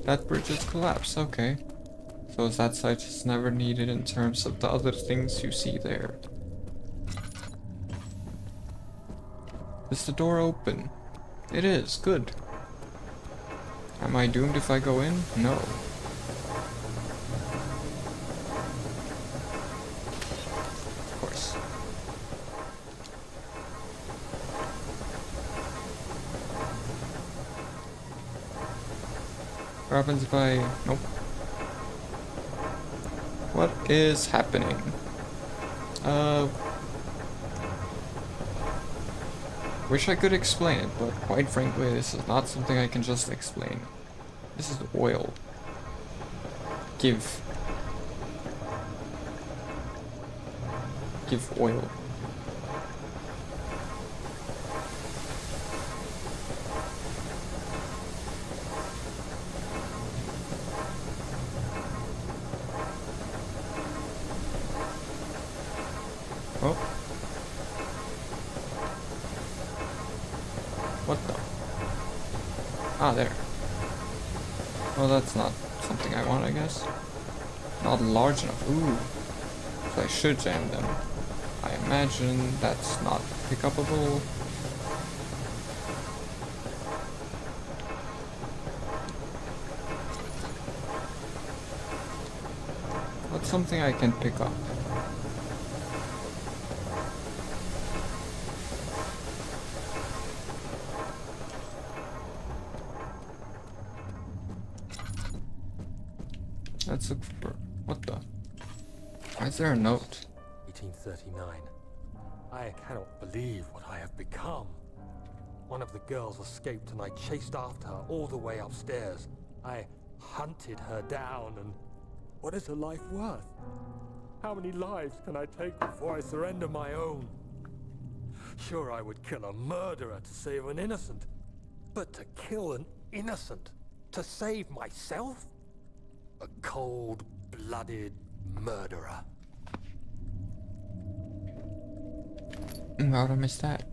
That bridge is collapsed, okay. So is that site just never needed in terms of the other things you see there? Is the door open? It is, good. Am I doomed if I go in? No. Of course. What happens if I... Nope. What is happening? Wish I could explain it, but quite frankly, this is not something I can just explain. This is oil. Give oil. Oh. What the? Ah, there. Well, that's not something I want, I guess. Not large enough. Ooh. So I should jam them. I imagine that's not pick-upable. What's something I can pick up? Let's look for... What the? Why is there a note? 1839. I cannot believe what I have become. One of the girls escaped and I chased after her all the way upstairs. I hunted her down and... What is a life worth? How many lives can I take before I surrender my own? Sure, I would kill a murderer to save an innocent. But to kill an innocent to save myself? A cold-blooded murderer. How'd I miss that?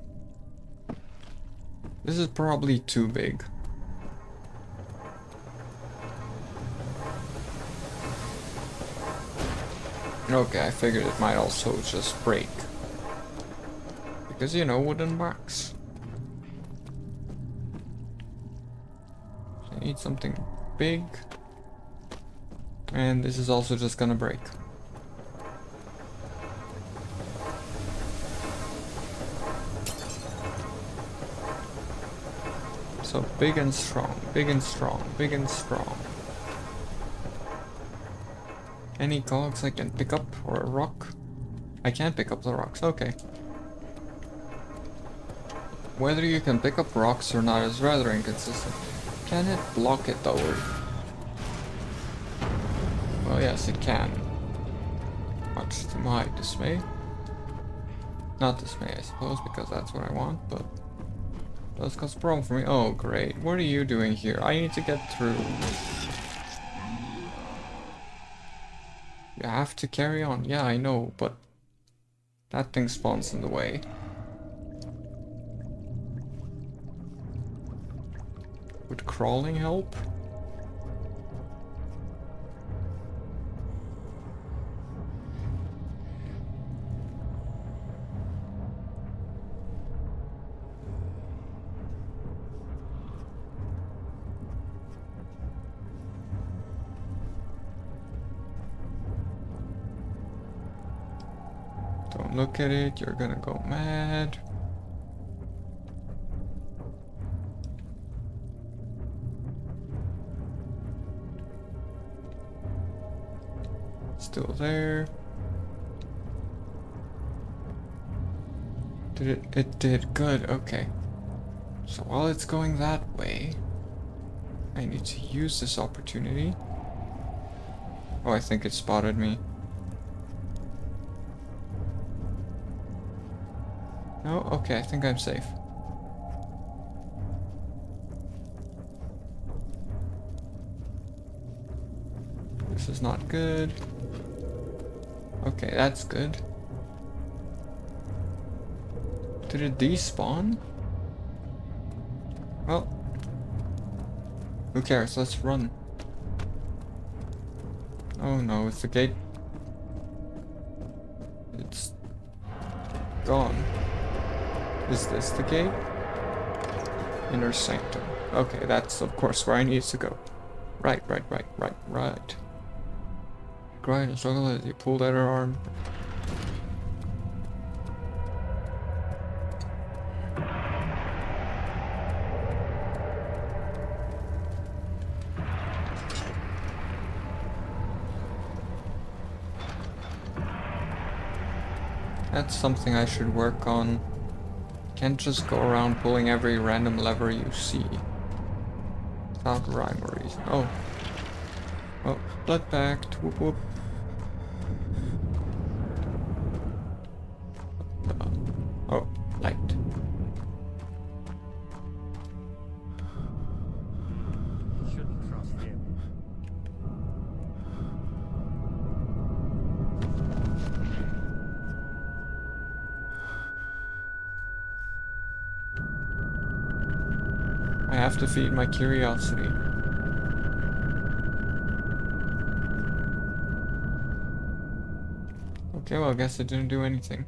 This is probably too big. Okay, I figured it might also just break. Because, you know, wooden box. So I need something big. And this is also just gonna break. So big and strong, big and strong, big and strong. Any cogs I can pick up or a rock? I can't pick up the rocks, okay. Whether you can pick up rocks or not is rather inconsistent. Can it block it though? Well, yes, it can. Much to my dismay. Not dismay, I suppose, because that's what I want, but does cause a problem for me. Oh, great. What are you doing here? I need to get through. You have to carry on. Yeah, I know, but that thing spawns in the way. Would crawling help? Don't look at it, you're gonna go mad. Still there. Did it? It did. Good, okay. So while it's going that way, I need to use this opportunity. Oh, I think it spotted me. No? Okay, I think I'm safe. This is not good. Okay, that's good. Did it despawn? Well, who cares? Let's run. Oh no, it's the gate. It's gone. Is this the gate? Inner sanctum. Okay, that's of course where I need to go. Right. Grind and struggle as you pulled at her arm. That's something I should work on. Can't just go around pulling every random lever you see. Without rhyme or reason. Oh. Oh, blood pact. Whoop whoop. Oh, light. Shouldn't trust him. I have to feed my curiosity. Okay, well, I guess it didn't do anything.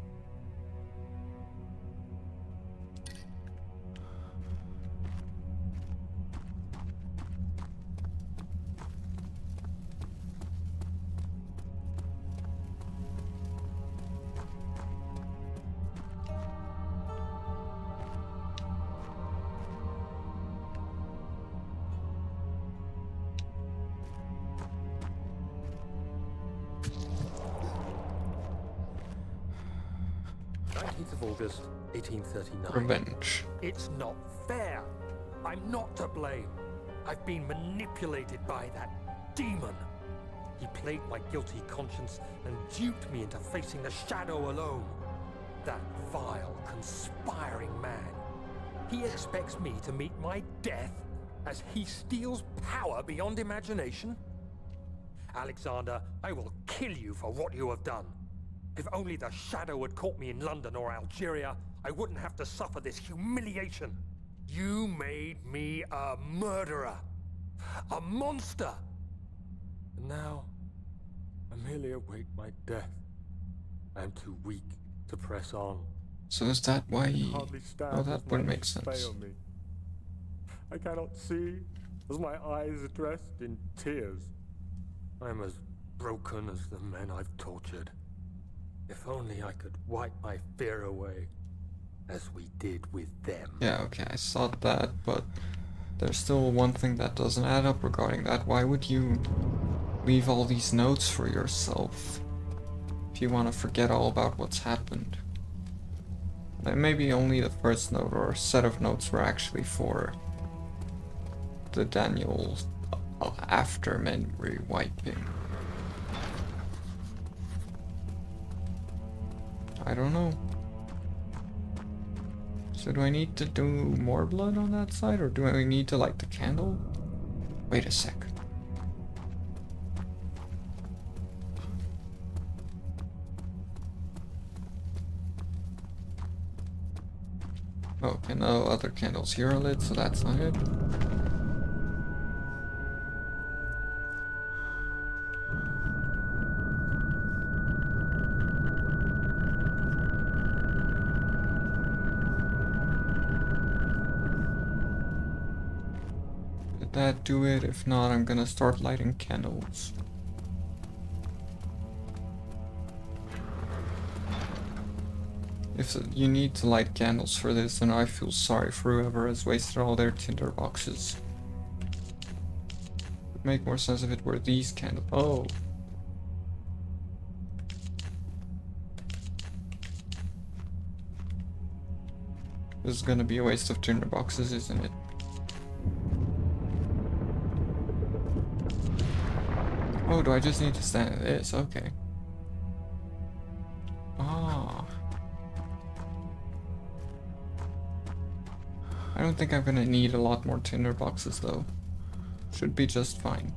August 1839. Revenge. It's not fair. I'm not to blame. I've been manipulated by that demon. He played my guilty conscience and duped me into facing the shadow alone. That vile, conspiring man. He expects me to meet my death as he steals power beyond imagination. Alexander, I will kill you for what you have done. If only the shadow had caught me in London or Algeria, I wouldn't have to suffer this humiliation. You made me a murderer, a monster. And now, I merely await my death. I am too weak to press on. So is that why he... Hardly stand Oh, as that my would make knees sense. fail me. I cannot see as my eyes are dressed in tears. I am as broken as the men I've tortured. If only I could wipe my fear away, as we did with them. Yeah, okay, I saw that, but there's still one thing that doesn't add up regarding that. Why would you leave all these notes for yourself? If you want to forget all about what's happened. Maybe only the first note or set of notes were actually for the Daniel after memory wiping. I don't know. So do I need to do more blood on that side, or do I need to light the candle? Wait a sec. Okay, no other candles here are lit, so that's not it. Did that do it? If not, I'm gonna start lighting candles. If you need to light candles for this, then I feel sorry for whoever has wasted all their tinder boxes. Would make more sense if it were these candles. Oh. This is gonna be a waste of tinder boxes, isn't it? Oh, do I just need to stand at this? Okay. Ah. I don't think I'm gonna need a lot more tinder boxes though. Should be just fine.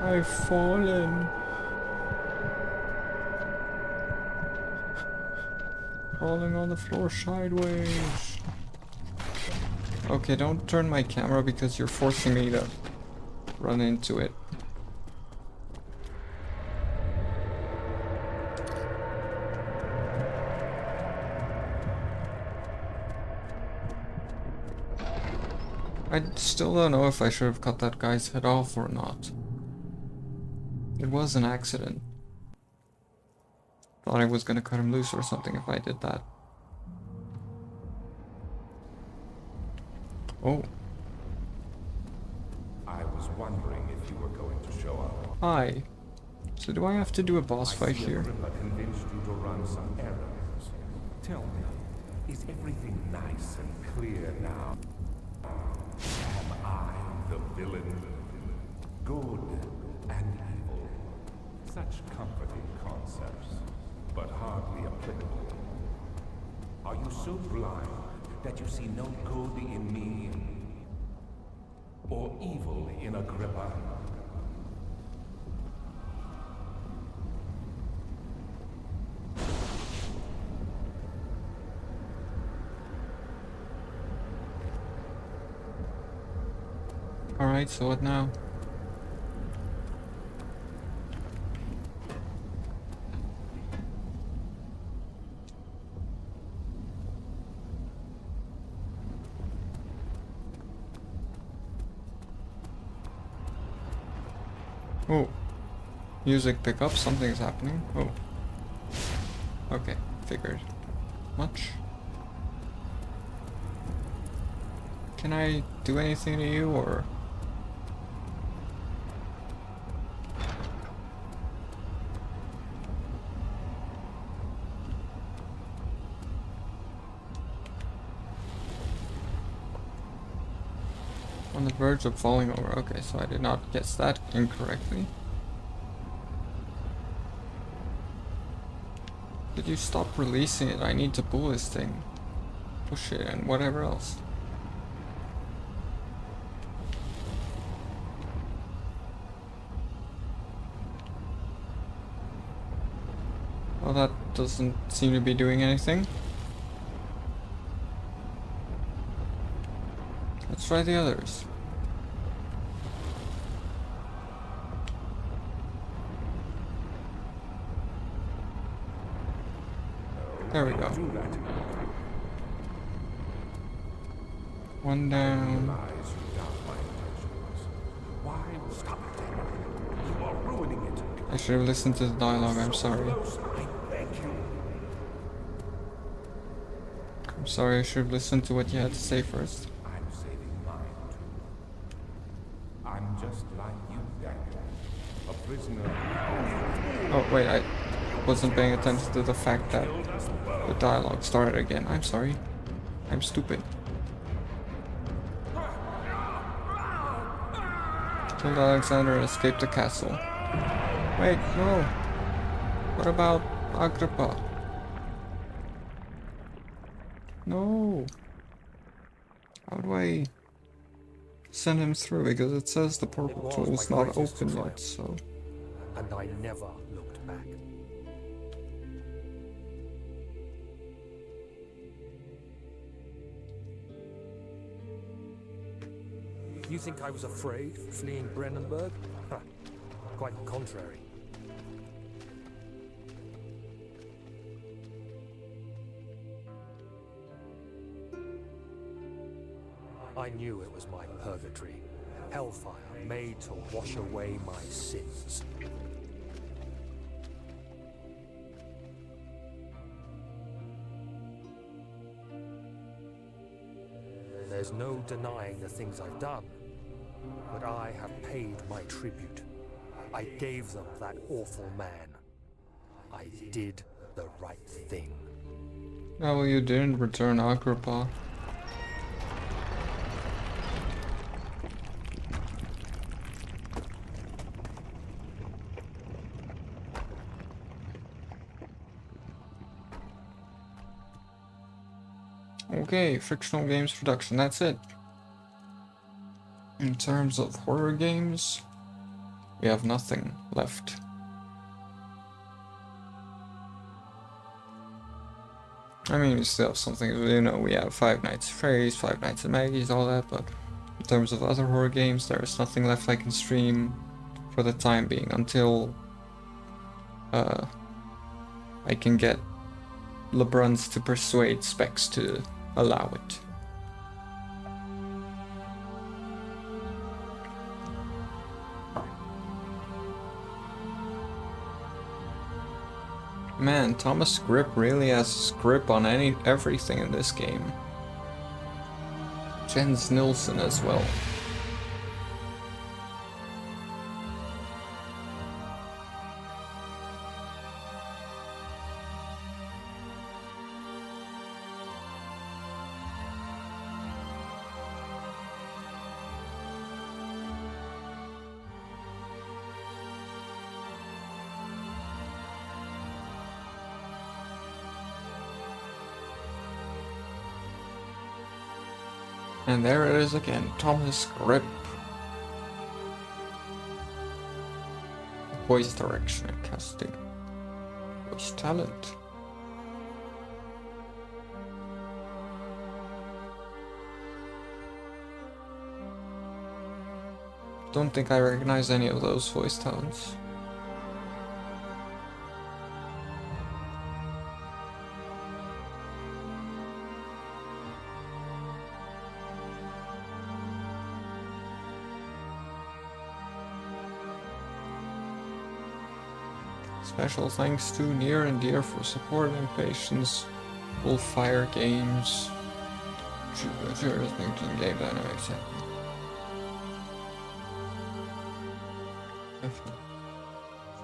I've fallen. Falling on the floor sideways. Okay, don't turn my camera because you're forcing me to run into it. I still don't know if I should have cut that guy's head off or not. It was an accident. Thought I was gonna cut him loose or something if I did that. Oh. I was wondering if you were going to show up. Hi. So do I have to do a boss fight here? Agrippa convinced you to run some errands. Tell me, is everything nice and clear now? Am I the villain? Good and evil. Such comforting concepts, but hardly applicable. Are you so blind that you see no good in me or evil in Agrippa? Alright, so what now? Oh. Music pickup, something is happening. Oh. Okay, figured. Much? Can I do anything to you, or...? On the verge of falling over. Okay, so I did not guess that incorrectly. Did you stop releasing it? I need to pull this thing. Push it and whatever else. Well, that doesn't seem to be doing anything. Let's try the others. There we go. One down. Why stop it? You are ruining it. I should have listened to the dialogue, I'm sorry. I beg. I'm sorry, I should listen to what you had to say first. I'm saving mine too. I'm just like you, Daniel. A prisoner. Oh, wait, I wasn't paying attention to the fact that the dialogue started again. I'm sorry. I'm stupid. Killed Alexander and escaped the castle. Wait, no. What about Agrippa? No. How do I send him through? Because it says the portal was tool is my not greatest open yet, triumph. so... And I never looked back. You think I was afraid fleeing Brennenburg? Huh. Quite the contrary. I knew it was my purgatory. Hellfire made to wash away my sins. There's no denying the things I've done, but I have paid my tribute. I gave them that awful man. I did the right thing. Oh, well, you didn't return Agrippa. Okay, fictional games production, that's it. In terms of horror games, we have nothing left. I mean, we still have something, you know, we have Five Nights at Freddy's, Five Nights at Maggie's, all that, but in terms of other horror games, there is nothing left I can stream for the time being, until I can get LeBruns to persuade Specs to allow it. Man, Thomas Grip really has grip on everything in this game. Jens Nilsson as well. And there it is again, Thomas Grip. Voice direction and casting. Voice talent. Don't think I recognize any of those voice talents. Special thanks to Near and Dear for support and patience. Wolfire Games. Jurisdiction Game Dynamics.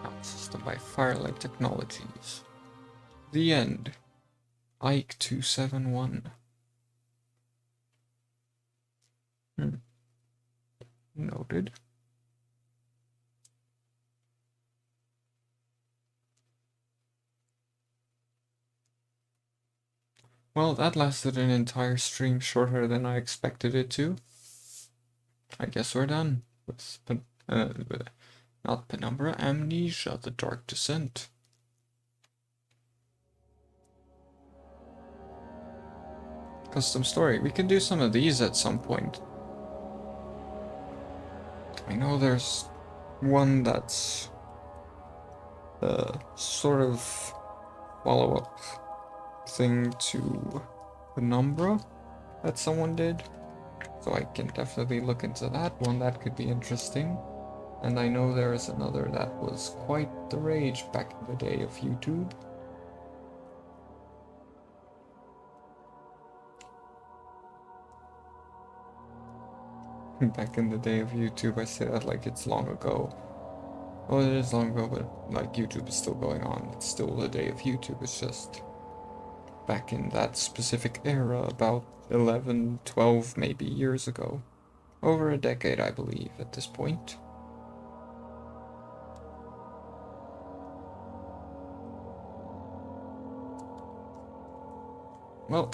Sound system by Firelight Technologies. The End. Ike 271. Noted. Well, that lasted an entire stream shorter than I expected it to. I guess we're done with not Penumbra, Amnesia, The Dark Descent. Custom story. We can do some of these at some point. I know there's one that's sort of follow-up thing to Penumbra that someone did, so I can definitely look into that one. That could be interesting. And I know there is another that was quite the rage back in the day of YouTube. Back in the day of YouTube, I say that like it's long ago. Well, it is long ago, but like YouTube is still going on. It's still the day of YouTube. It's just back in that specific era, about 11, 12 maybe years ago. Over a decade, I believe, at this point. Well,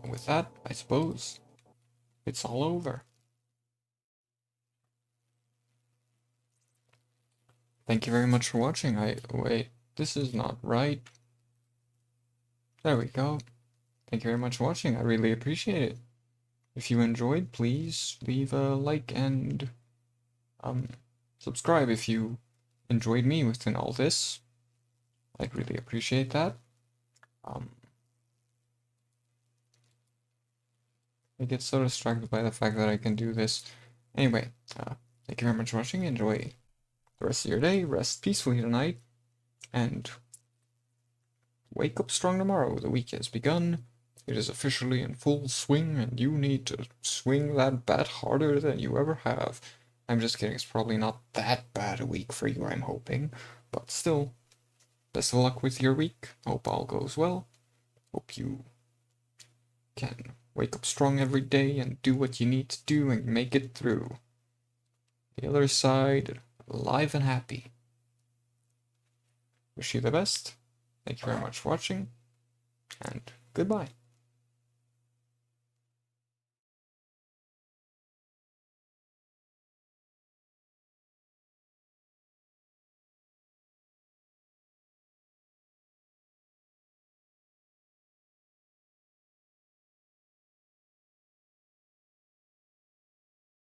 with that, I suppose it's all over. Thank you very much for watching. Wait, this is not right. There we go. Thank you very much for watching. I really appreciate it. If you enjoyed, please leave a like and subscribe if you enjoyed me within all this. I'd really appreciate that. I get so distracted by the fact that I can do this. Anyway, thank you very much for watching. Enjoy the rest of your day. Rest peacefully tonight. And wake up strong tomorrow. The week has begun. It is officially in full swing, and you need to swing that bat harder than you ever have. I'm just kidding. It's probably not that bad a week for you, I'm hoping. But still, best of luck with your week. Hope all goes well. Hope you can wake up strong every day and do what you need to do and make it through the other side alive and happy. Wish you the best. Thank you very much for watching, and goodbye.